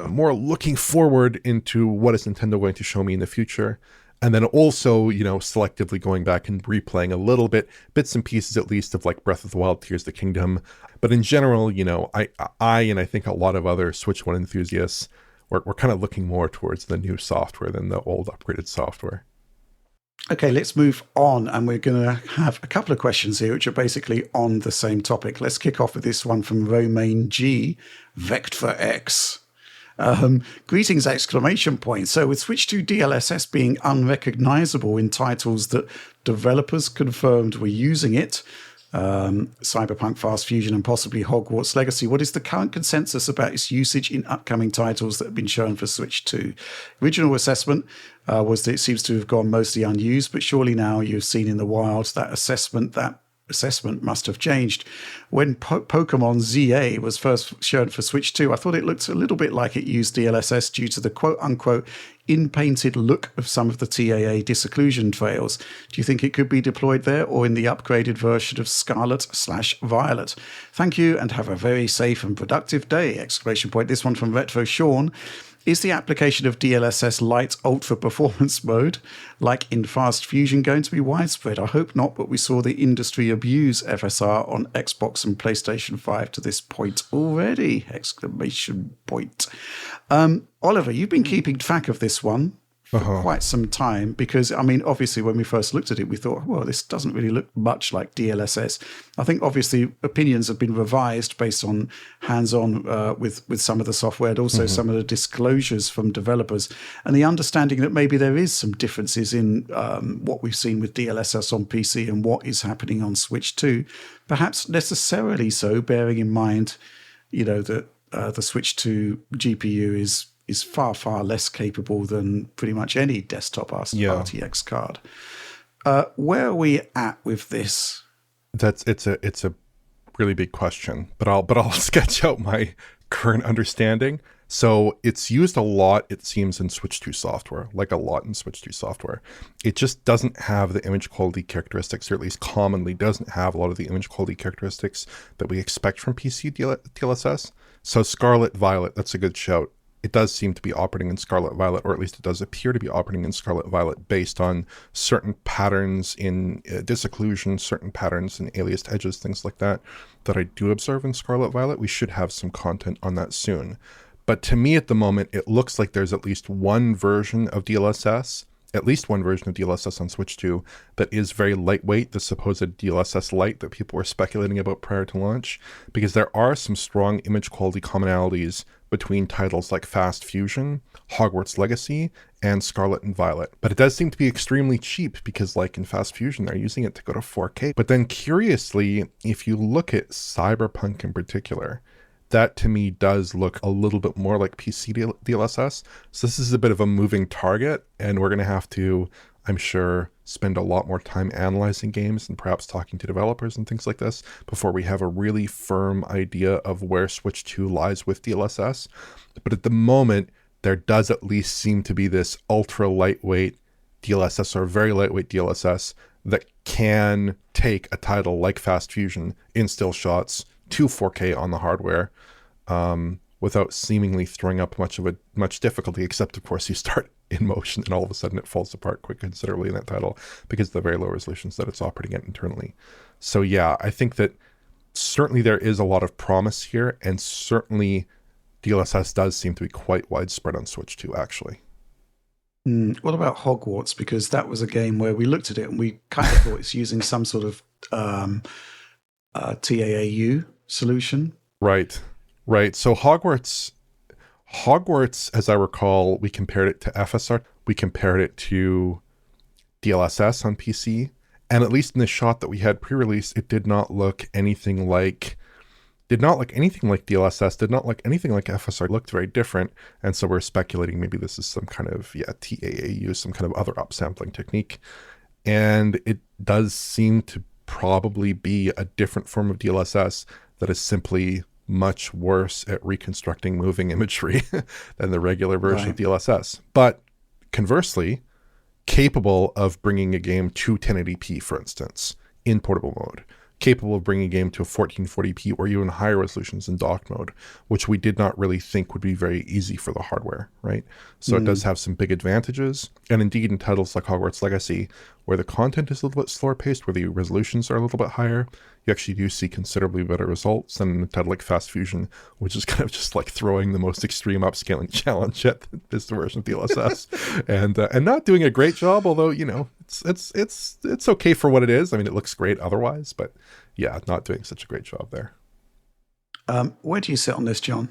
more looking forward into what is Nintendo going to show me in the future. And then also, you know, selectively going back and replaying a little bit, bits and pieces at least of like Breath of the Wild, Tears of the Kingdom. But in general, you know, I and I think a lot of other Switch 1 enthusiasts, we're kind of looking more towards the new software than the old upgraded software. Okay, let's move on, and we're going to have a couple of questions here, which are basically on the same topic. Let's kick off with this one from Romain G, Vector X. Greetings, exclamation point. So with Switch 2 DLSS being unrecognizable in titles that developers confirmed were using it, Cyberpunk, Fast Fusion, and possibly Hogwarts Legacy, what is the current consensus about its usage in upcoming titles that have been shown for Switch 2? Original assessment was that it seems to have gone mostly unused, but surely now you've seen in the wild that assessment must have changed. When Pokemon ZA was first shown for Switch 2, I thought it looked a little bit like it used DLSS due to the quote-unquote in-painted look of some of the TAA disocclusion trails. Do you think it could be deployed there or in the upgraded version of Scarlet/Violet? Thank you and have a very safe and productive day! Exclamation point. This one from Retro Sean. Is the application of DLSS Lite Ultra Performance Mode, like in Fast Fusion, going to be widespread? I hope not, but we saw the industry abuse FSR on Xbox and PlayStation 5 to this point already! Exclamation point. Oliver, you've been keeping track of this one for quite some time because, I mean, obviously when we first looked at it, we thought, well, this doesn't really look much like DLSS. I think obviously opinions have been revised based on hands-on with some of the software and also some of the disclosures from developers and the understanding that maybe there is some differences in what we've seen with DLSS on PC and what is happening on Switch 2. Perhaps necessarily so, bearing in mind, you know, that the Switch 2 GPU is is far, far less capable than pretty much any desktop RTX card. Where are we at with this? It's a really big question, but I'll sketch out my current understanding. So it's used a lot, it seems, in Switch 2 software, like a lot in Switch 2 software. It just doesn't have the image quality characteristics, or at least commonly doesn't have a lot of the image quality characteristics that we expect from PC DLSS. So Scarlet Violet, that's a good shout. It does seem to be operating in Scarlet Violet, or at least it does appear to be operating in Scarlet Violet based on certain patterns in disocclusion, certain patterns in aliased edges, things like that I do observe in Scarlet Violet. We should have some content on that soon. But to me at the moment, it looks like there's at least one version of DLSS, on Switch 2 that is very lightweight, the supposed DLSS Lite that people were speculating about prior to launch, because there are some strong image quality commonalities between titles like Fast Fusion, Hogwarts Legacy, and Scarlet and Violet. But it does seem to be extremely cheap because, like in Fast Fusion, they're using it to go to 4K. But then curiously, if you look at Cyberpunk in particular, that to me does look a little bit more like PC DLSS. So this is a bit of a moving target, and we're going to have to, I'm sure, spend a lot more time analyzing games and perhaps talking to developers and things like this before we have a really firm idea of where Switch 2 lies with DLSS. But at the moment, there does at least seem to be this ultra lightweight DLSS, or very lightweight DLSS, that can take a title like Fast Fusion in still shots to 4K on the hardware without seemingly throwing up much difficulty, except of course you start in motion and all of a sudden it falls apart quite considerably in that title because of the very low resolutions that it's operating at internally. So yeah, I think that certainly there is a lot of promise here, and certainly DLSS does seem to be quite widespread on Switch 2 actually. What about Hogwarts? Because that was a game where we looked at it and we kind of thought it's using some sort of TAAU solution. Right. So Hogwarts, as I recall, we compared it to FSR. We compared it to DLSS on PC. And at least in the shot that we had pre-release, it did not look anything like DLSS, did not look anything like FSR. It looked very different. And so we're speculating maybe this is some kind of, TAAU, some kind of other upsampling technique. And it does seem to probably be a different form of DLSS that is simply much worse at reconstructing moving imagery than the regular version of DLSS. But conversely, capable of bringing a game to 1080p, for instance, in portable mode. Capable of bringing a game to a 1440p or even higher resolutions in dock mode, which we did not really think would be very easy for the hardware, right? So it does have some big advantages. And indeed, in titles like Hogwarts Legacy, where the content is a little bit slower paced, where the resolutions are a little bit higher, you actually do see considerably better results than in a title like Fast Fusion, which is kind of just like throwing the most extreme upscaling challenge at this version of DLSS and not doing a great job, although, it's okay for what it is. I mean, it looks great otherwise, but yeah, not doing such a great job there. Where do you sit on this, John?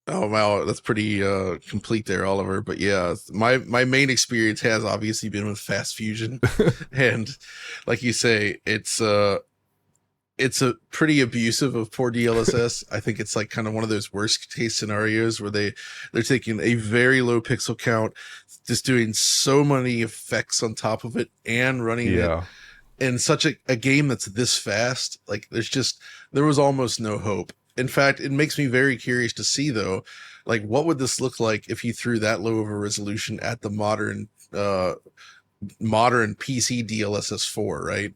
Oh wow, that's pretty complete there, Oliver. But yeah, my main experience has obviously been with Fast Fusion, and like you say, it's a pretty abusive of poor DLSS. I think it's like kind of one of those worst case scenarios where they're taking a very low pixel count, just doing so many effects on top of it and running it in such a game that's this fast. Like there was almost no hope. In fact, it makes me very curious to see though, like what would this look like if you threw that low of a resolution at the modern PC DLSS 4, right?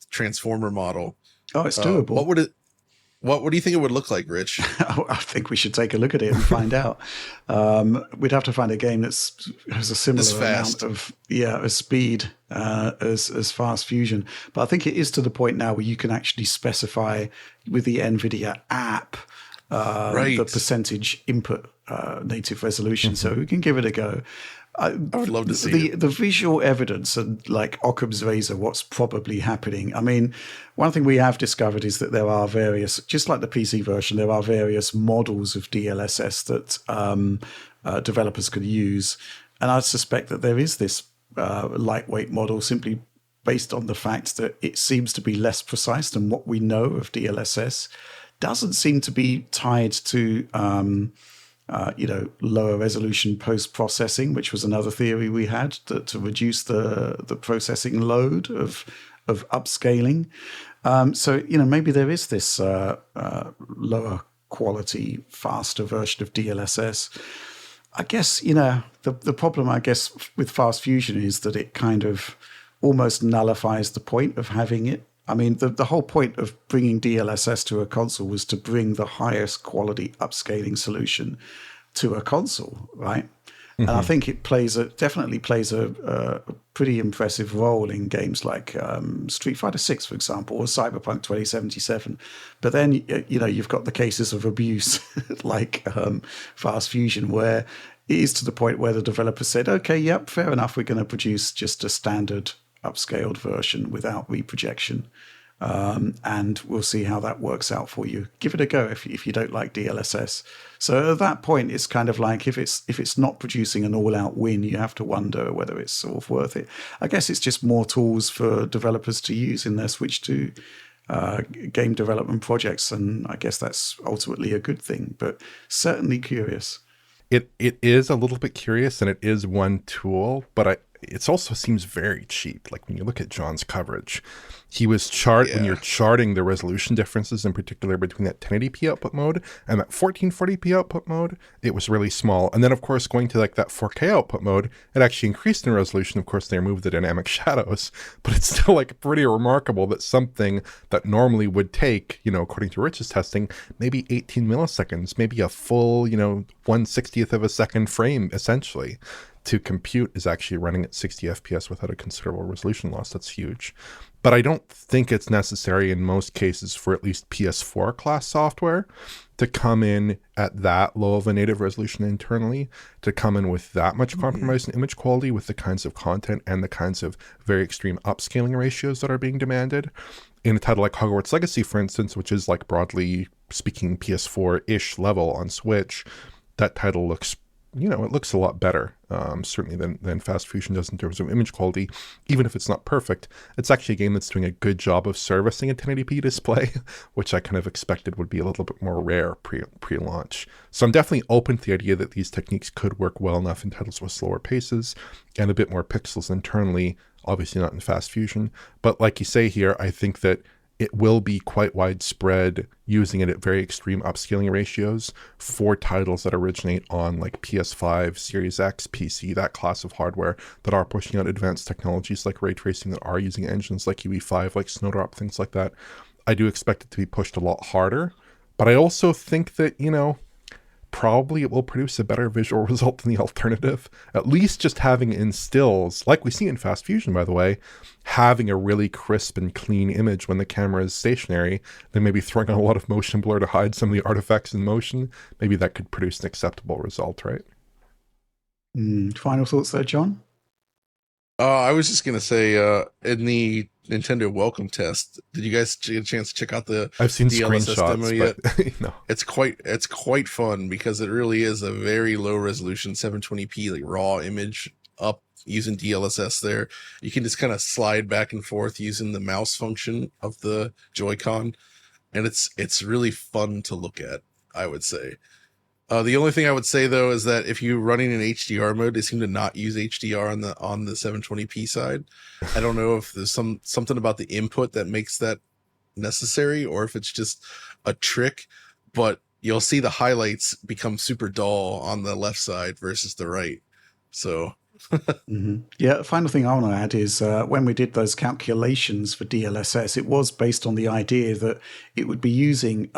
Transformer model. Oh, it's doable. What do you think it would look like, Rich? I think we should take a look at it and find out. We'd have to find a game that has a similar amount of speed as Fast Fusion. But I think it is to the point now where you can actually specify with the NVIDIA app the percentage input native resolution. So we can give it a go. I would love to see the visual evidence and like Occam's razor, what's probably happening. I mean, one thing we have discovered is that there are various, just like the PC version, there are various models of DLSS that developers could use. And I suspect that there is this lightweight model simply based on the fact that it seems to be less precise than what we know of DLSS. Doesn't seem to be tied to lower resolution post-processing, which was another theory we had, to reduce the processing load of upscaling. So maybe there is this lower quality, faster version of DLSS. I guess, the problem, I guess, with Fast Fusion is that it kind of almost nullifies the point of having it. I mean, the whole point of bringing DLSS to a console was to bring the highest quality upscaling solution to a console, right? And I think it definitely plays a pretty impressive role in games like Street Fighter 6, for example, or Cyberpunk 2077. But then, you've got the cases of abuse like Fast Fusion, where it is to the point where the developer said, okay, yep, fair enough, we're going to produce just a standard upscaled version without reprojection. And we'll see how that works out for you. Give it a go if you don't like DLSS. So at that point, it's kind of like if it's not producing an all-out win, you have to wonder whether it's sort of worth it. I guess it's just more tools for developers to use in their switch to game development projects, and I guess that's ultimately a good thing. But certainly curious. It is a little bit curious, and it is one tool, but it also seems very cheap. Like when you look at John's coverage, he was when you're charting the resolution differences, in particular between that 1080p output mode and that 1440p output mode, it was really small. And then, of course, going to like that 4K output mode, it actually increased in resolution. Of course, they removed the dynamic shadows, but it's still like pretty remarkable that something that normally would take, according to Rich's testing, maybe 18 milliseconds, maybe a full, 1/60th of a second frame, essentially, to compute is actually running at 60 FPS without a considerable resolution loss. That's huge. But I don't think it's necessary in most cases for at least PS4 class software to come in at that low of a native resolution internally, to come in with that much compromise in image quality with the kinds of content and the kinds of very extreme upscaling ratios that are being demanded. In a title like Hogwarts Legacy, for instance, which is like broadly speaking PS4-ish level on Switch, that title looks it looks a lot better, certainly than Fast Fusion does in terms of image quality. Even if it's not perfect, it's actually a game that's doing a good job of servicing a 1080p display, which I kind of expected would be a little bit more rare pre-launch. So I'm definitely open to the idea that these techniques could work well enough in titles with slower paces and a bit more pixels internally, obviously not in Fast Fusion. But like you say here, I think that it will be quite widespread using it at very extreme upscaling ratios for titles that originate on like PS5, Series X, PC, that class of hardware that are pushing out advanced technologies like ray tracing, that are using engines like UE5, like Snowdrop, things like that. I do expect it to be pushed a lot harder, but I also think that, probably it will produce a better visual result than the alternative. At least just having in stills, like we see in Fast Fusion, by the way, having a really crisp and clean image when the camera is stationary, then maybe throwing on a lot of motion blur to hide some of the artifacts in motion, maybe that could produce an acceptable result, right? Final thoughts there, John? I was just going to say, in the Nintendo welcome test, did you guys get a chance to check out the I've seen DLSS demo yet? But, no. It's quite fun because it really is a very low resolution 720p like raw image up using DLSS there. You can just kind of slide back and forth using the mouse function of the Joy-Con, and it's really fun to look at, I would say. The only thing I would say though is that if you're running in HDR mode, they seem to not use HDR on the 720p side. I don't know if there's something about the input that makes that necessary, or if it's just a trick. But you'll see the highlights become super dull on the left side versus the right. So. Yeah, the final thing I want to add is when we did those calculations for DLSS, it was based on the idea that it would be using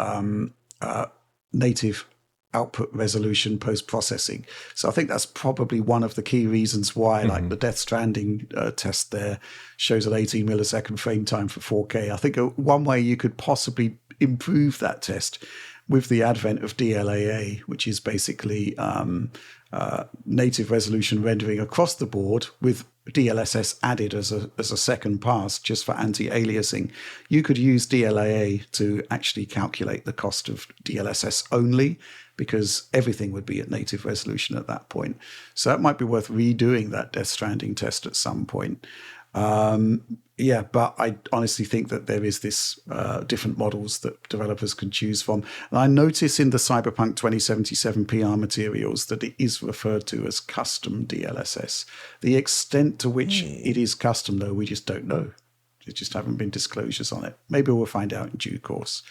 native output resolution post-processing. So I think that's probably one of the key reasons why like the Death Stranding test there shows an 18 millisecond frame time for 4K. I think one way you could possibly improve that test with the advent of DLAA, which is basically native resolution rendering across the board with DLSS added as a second pass just for anti-aliasing. You could use DLAA to actually calculate the cost of DLSS only, because everything would be at native resolution at that point. So that might be worth redoing that Death Stranding test at some point. Yeah, but I honestly think that there is this different models that developers can choose from. And I notice in the Cyberpunk 2077 PR materials that it is referred to as custom DLSS. The extent to which it is custom, though, we just don't know. There just haven't been disclosures on it. Maybe we'll find out in due course.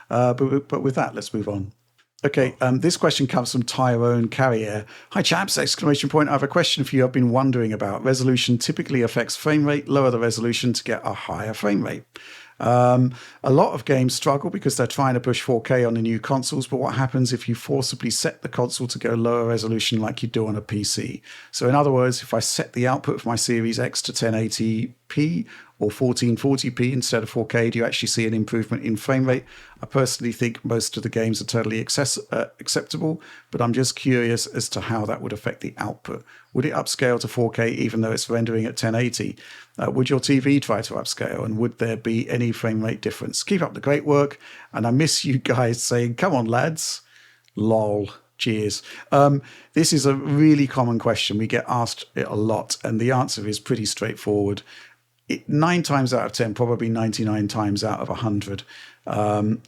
But with that, let's move on. Okay, this question comes from Tyrone Carrier. Hi, chaps! Exclamation point. I have a question for you I've been wondering about. Resolution typically affects frame rate. Lower the resolution to get a higher frame rate. A lot of games struggle because they're trying to push 4K on the new consoles, but what happens if you forcibly set the console to go lower resolution like you do on a PC? So in other words, if I set the output of my Series X to 1080p or 1440p instead of 4K, do you actually see an improvement in frame rate? I personally think most of the games are totally acceptable, but I'm just curious as to how that would affect the output. Would it upscale to 4K even though it's rendering at 1080? Would your TV try to upscale, and would there be any frame rate difference? Keep up the great work, and I miss you guys saying, come on, lads. Lol. Cheers. This is a really common question. We get asked it a lot, and the answer is pretty straightforward. 9 times out of 10, probably 99 times out of 100.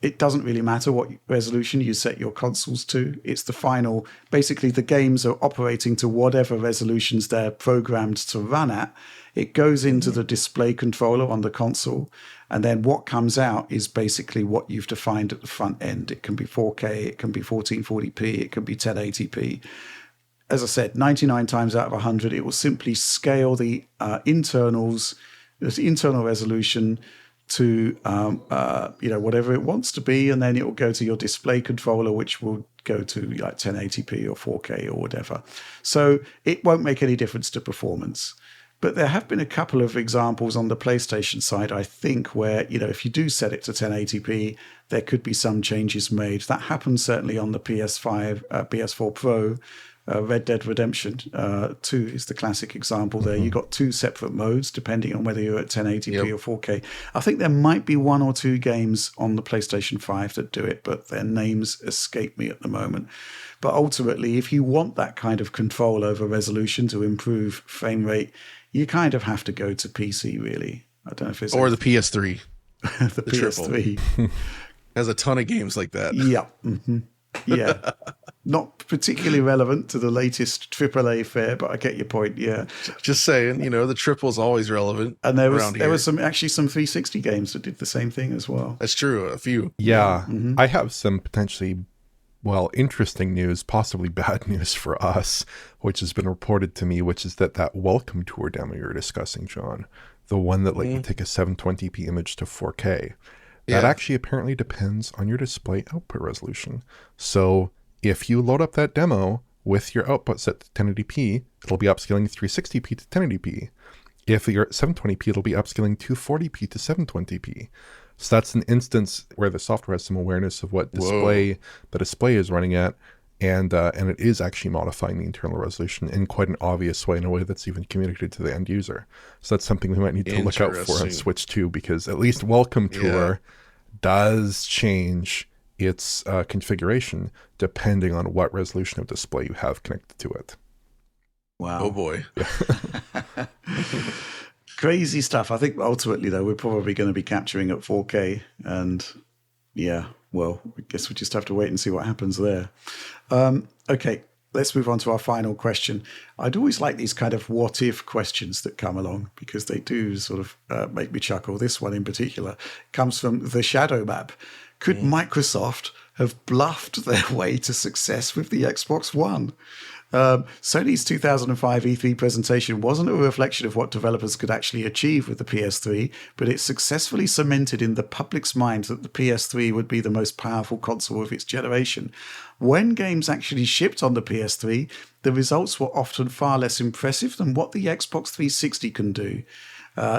It doesn't really matter what resolution you set your consoles to. It's the final, basically the games are operating to whatever resolutions they're programmed to run at. It goes into the display controller on the console, and then what comes out is basically what you've defined at the front end. It can be 4K, it can be 1440p, it can be 1080p. As I said, 99 times out of 100, it will simply scale the internal resolution to whatever it wants to be, and then it will go to your display controller, which will go to like 1080p or 4K or whatever. So it won't make any difference to performance. But there have been a couple of examples on the PlayStation side, I think, where, if you do set it to 1080p, there could be some changes made. That happens certainly on the PS4 Pro. Red Dead Redemption 2 is the classic example there. You've got 2 separate modes depending on whether you're at 1080p or 4K. I think there might be 1 or 2 games on the PlayStation 5 that do it, but their names escape me at the moment. But ultimately, if you want that kind of control over resolution to improve frame rate, you kind of have to go to PC, really. I don't know if it's... Or the PS3. the PS3. Has a ton of games like that. Yeah. Mm-hmm. Yeah. Not particularly relevant to the latest AAA fare, but I get your point. Yeah. Just saying, the triple's always relevant. And there was some 360 games that did the same thing as well. That's true. A few. Yeah. Mm-hmm. I have some potentially, interesting news, possibly bad news for us, which has been reported to me, which is that Welcome Tour demo you're discussing, John, the one that you take a 720p image to 4K. That actually apparently depends on your display output resolution. So if you load up that demo with your output set to 1080p, it'll be upscaling 360p to 1080p. If you're at 720p, it'll be upscaling 240p to 720p. So that's an instance where the software has some awareness of what the display is running at, and it is actually modifying the internal resolution in quite an obvious way, in a way that's even communicated to the end user. So that's something we might need to look out for on Switch 2, because at least Welcome Tour does change its configuration depending on what resolution of display you have connected to it. Wow. Oh boy. Crazy stuff. I think ultimately, though, we're probably going to be capturing at 4K, and I guess we just have to wait and see what happens there. Okay, let's move on to our final question. I'd always like these kind of what-if questions that come along, because they do sort of make me chuckle. This one in particular comes from The Shadow Map. Could Microsoft have bluffed their way to success with the Xbox One? Sony's 2005 E3 presentation wasn't a reflection of what developers could actually achieve with the PS3, but it successfully cemented in the public's mind that the PS3 would be the most powerful console of its generation. When games actually shipped on the PS3, the results were often far less impressive than what the Xbox 360 can do.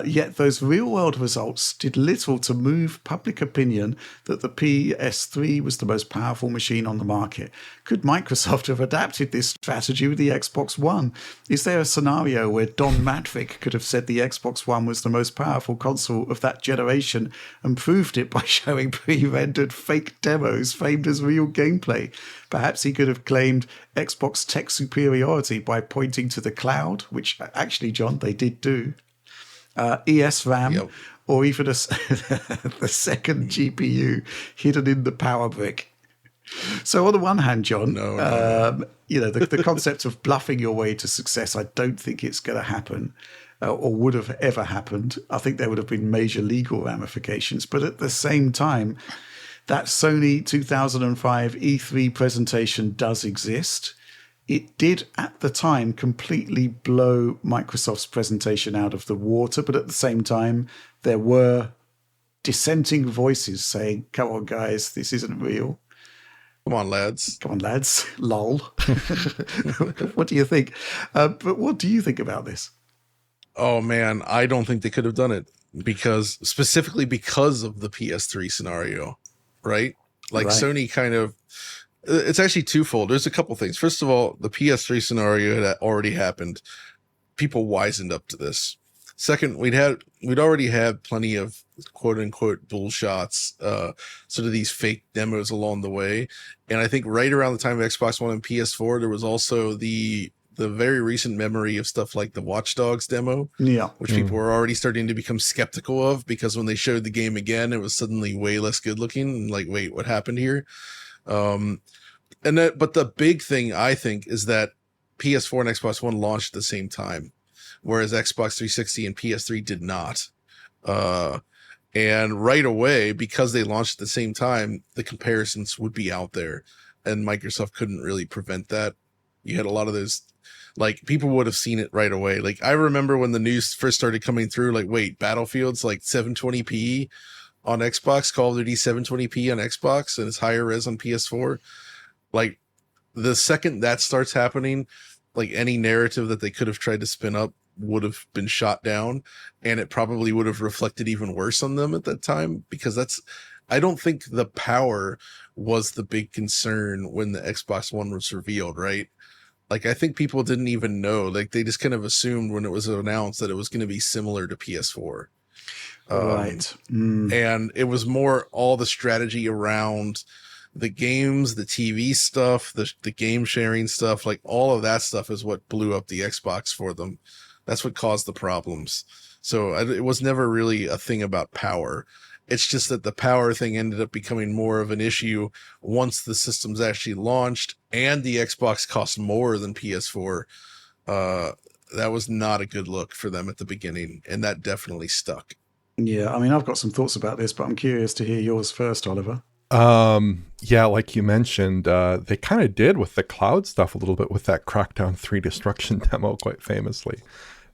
Yet those real-world results did little to move public opinion that the PS3 was the most powerful machine on the market. Could Microsoft have adapted this strategy with the Xbox One? Is there a scenario where Don Matrick could have said the Xbox One was the most powerful console of that generation and proved it by showing pre-rendered fake demos framed as real gameplay? Perhaps he could have claimed Xbox tech superiority by pointing to the cloud, which actually, John, they did do. ESRAM, Yep. or even the second GPU hidden in the power brick. So on the one hand, John, the concept of bluffing your way to success, I don't think it's going to happen or would have ever happened. I think there would have been major legal ramifications. But at the same time, that Sony 2005 E3 presentation does exist. It did, at the time, completely blow Microsoft's presentation out of the water. But at the same time, there were dissenting voices saying, come on, guys, this isn't real. Come on, lads. Lol. What do you think? But what do you think about this? Oh, man, I don't think they could have done it specifically because of the PS3 scenario, right? Like Sony kind of, it's actually twofold. There's a couple things. First of all, the PS3 scenario had already happened. People wisened up to this. Second, we'd already had plenty of quote unquote bull shots, sort of these fake demos along the way. And I think right around the time of Xbox One and PS4, there was also the very recent memory of stuff like the Watch Dogs demo, which people were already starting to become skeptical of, because when they showed the game again, it was suddenly way less good looking. And like, wait, what happened here? But the big thing I think is that PS4 and Xbox One launched at the same time, whereas Xbox 360 and PS3 did not. And right away, because they launched at the same time, the comparisons would be out there, and Microsoft couldn't really prevent that. You had a lot of those, like, people would have seen it right away. Like, I remember when the news first started coming through, like, wait, Battlefield's like 720p on Xbox, Call of Duty 720p on Xbox, and it's higher res on PS4. Like, the second that starts happening, like, any narrative that they could have tried to spin up would have been shot down, and it probably would have reflected even worse on them at that time, because I don't think the power was the big concern when the Xbox One was revealed, right? Like, I think people didn't even know, like, they just kind of assumed when it was announced that it was going to be similar to PS4. Right. And it was more all the strategy around the games, the TV stuff, the game sharing stuff, like all of that stuff is what blew up the Xbox for them. That's what caused the problems. So it was never really a thing about power. It's just that the power thing ended up becoming more of an issue once the systems actually launched and the Xbox cost more than PS4. That was not a good look for them at the beginning, and that definitely stuck. Yeah, I mean, I've got some thoughts about this, but I'm curious to hear yours first, Oliver. Yeah, like you mentioned, they kind of did with the cloud stuff a little bit with that Crackdown 3 Destruction demo, quite famously.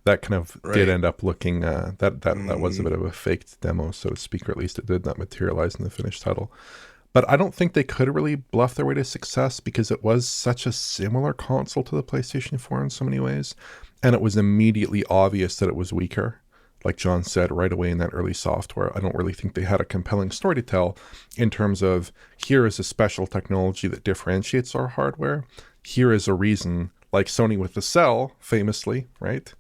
That kind of did end up looking, that was a bit of a faked demo, so to speak, or at least it did not materialize in the finished title. But I don't think they could really bluff their way to success, because it was such a similar console to the PlayStation 4 in so many ways, and it was immediately obvious that it was weaker. Like John said, right away in that early software, I don't really think they had a compelling story to tell in terms of, here is a special technology that differentiates our hardware. Here is a reason, like Sony with the Cell, famously, right?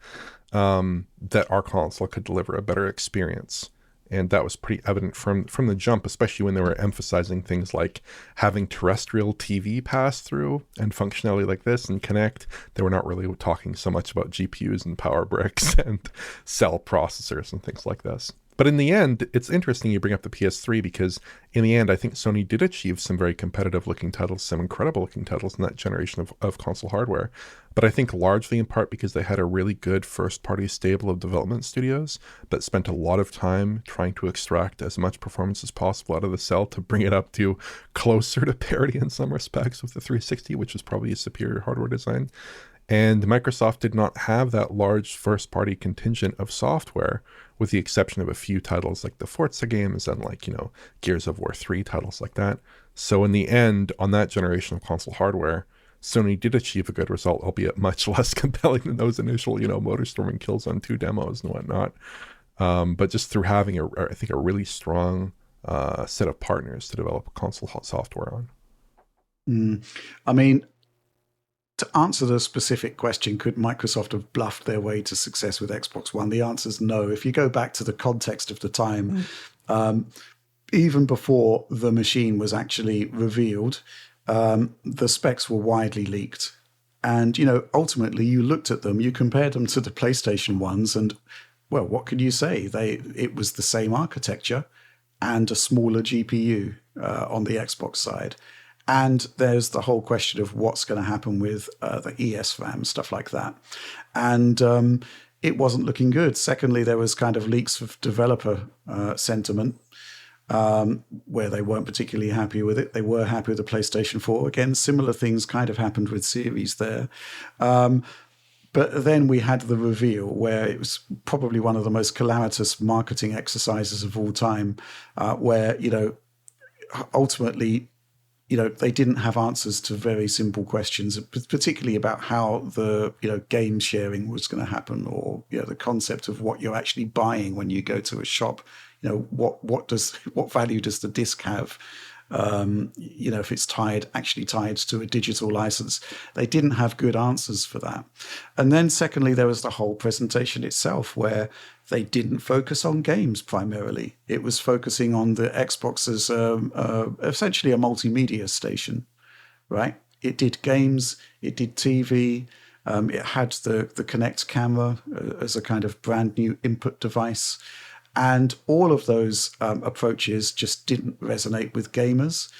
That our console could deliver a better experience. And that was pretty evident from the jump, especially when they were emphasizing things like having terrestrial TV pass through and functionality like this and connect. They were not really talking so much about GPUs and power bricks and cell processors and things like this. But in the end, it's interesting you bring up the PS3, because in the end, I think Sony did achieve some very competitive looking titles, some incredible looking titles in that generation of console hardware. But I think largely in part because they had a really good first party stable of development studios that spent a lot of time trying to extract as much performance as possible out of the Cell to bring it up to closer to parity in some respects with the 360, which was probably a superior hardware design. And Microsoft did not have that large first-party contingent of software, with the exception of a few titles like the Forza games and like, Gears of War 3 titles like that. So in the end, on that generation of console hardware, Sony did achieve a good result, albeit much less compelling than those initial, MotorStorming Killzone 2 demos and whatnot. But just through having, a really strong set of partners to develop console software on. I mean, to answer the specific question, could Microsoft have bluffed their way to success with Xbox One? The answer is no. If you go back to the context of the time, even before the machine was actually revealed, the specs were widely leaked. And, ultimately you looked at them, you compared them to the PlayStation ones, and well, what can you say? It was the same architecture and a smaller GPU on the Xbox side. And there's the whole question of what's going to happen with the ESRAM, stuff like that. And it wasn't looking good. Secondly, there was kind of leaks of developer sentiment where they weren't particularly happy with it. They were happy with the PlayStation 4. Again, similar things kind of happened with Series there. But then we had the reveal where it was probably one of the most calamitous marketing exercises of all time, where, ultimately, they didn't have answers to very simple questions, particularly about how the, game sharing was going to happen, or, the concept of what you're actually buying when you go to a shop. What value does the disc have? If it's actually tied to a digital license. They didn't have good answers for that. And then secondly, there was the whole presentation itself, where they didn't focus on games primarily. It was focusing on the Xbox as essentially a multimedia station, right? It did games, it did TV, it had the Kinect camera as a kind of brand new input device. And all of those approaches just didn't resonate with gamers.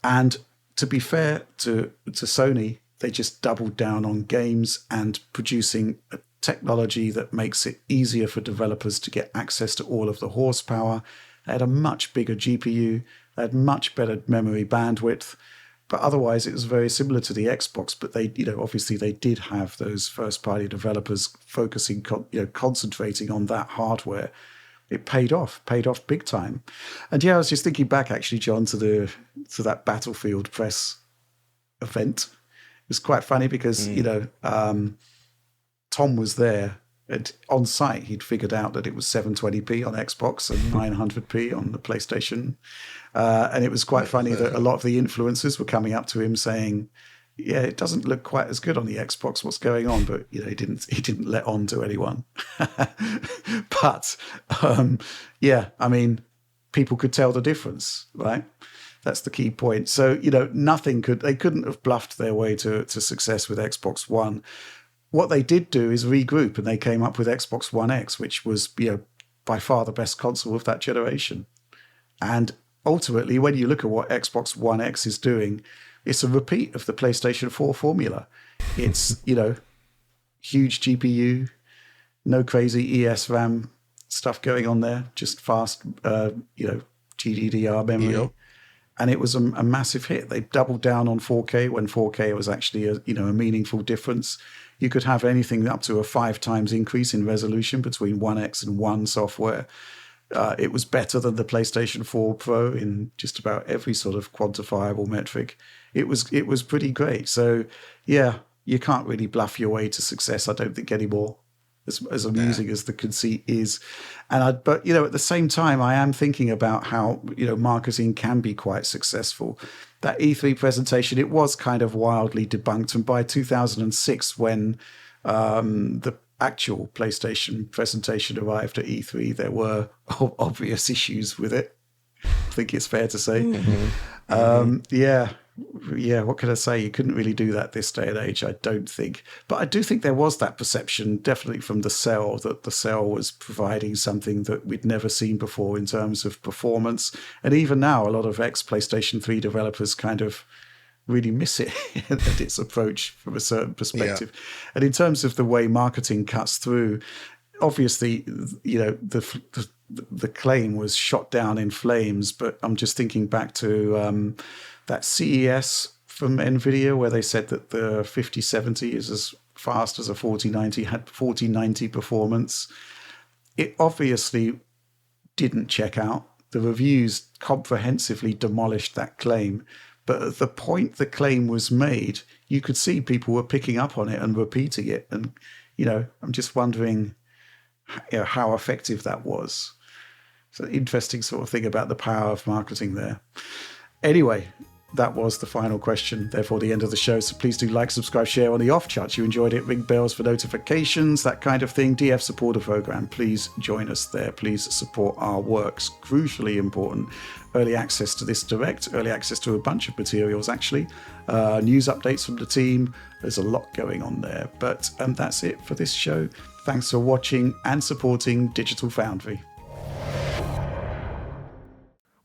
And to be fair to Sony, they just doubled down on games and producing a technology that makes it easier for developers to get access to all of the horsepower. They had a much bigger GPU, they had much better memory bandwidth. But otherwise, it was very similar to the Xbox. But they, obviously they did have those first-party developers focusing, concentrating on that hardware. It paid off big time. And yeah, I was just thinking back actually, John, to that Battlefield press event. It was quite funny because, Tom was there and on site. He'd figured out that it was 720p on Xbox and 900p on the PlayStation. And it was quite funny that a lot of the influencers were coming up to him saying, yeah, it doesn't look quite as good on the Xbox. What's going on? But he didn't let on to anyone. But people could tell the difference, right? That's the key point. So they couldn't have bluffed their way to success with Xbox One. What they did do is regroup, and they came up with Xbox One X, which was by far the best console of that generation. And ultimately, when you look at what Xbox One X is doing, it's a repeat of the PlayStation 4 formula. It's, huge GPU, no crazy ESRAM stuff going on there, just fast, GDDR memory. Yep. And it was a massive hit. They doubled down on 4K when 4K was actually a meaningful difference. You could have anything up to a 5 times increase in resolution between 1X and One software. It was better than the PlayStation 4 Pro in just about every sort of quantifiable metric. It was pretty great. So, yeah, you can't really bluff your way to success, I don't think, anymore, as amusing as the conceit is. But at the same time, I am thinking about how, marketing can be quite successful. That E3 presentation, it was kind of wildly debunked. And by 2006, when the actual PlayStation presentation arrived at E3, there were obvious issues with it. I think it's fair to say. Yeah, what can I say? You couldn't really do that this day and age, I don't think. But I do think there was that perception, definitely from the Cell, that the Cell was providing something that we'd never seen before in terms of performance. And even now, a lot of ex-PlayStation 3 developers kind of really miss it at its approach from a certain perspective. Yeah. And in terms of the way marketing cuts through, obviously, the claim was shot down in flames. But I'm just thinking back to that CES from NVIDIA, where they said that the 5070 is as fast as a 4090, had 4090 performance. It obviously didn't check out. The reviews comprehensively demolished that claim. But at the point the claim was made, you could see people were picking up on it and repeating it. And, I'm just wondering how effective that was. It's an interesting sort of thing about the power of marketing there. Anyway, That was the final question, therefore the end of the show. So please do like, subscribe, share on the off chance you enjoyed it. Ring bells for notifications, that kind of thing. DF supporter program, please join us there. Please support our works. Crucially important. Early access to this direct, early access to a bunch of materials actually. News updates from the team. There's a lot going on there. But that's it for this show. Thanks for watching and supporting Digital Foundry.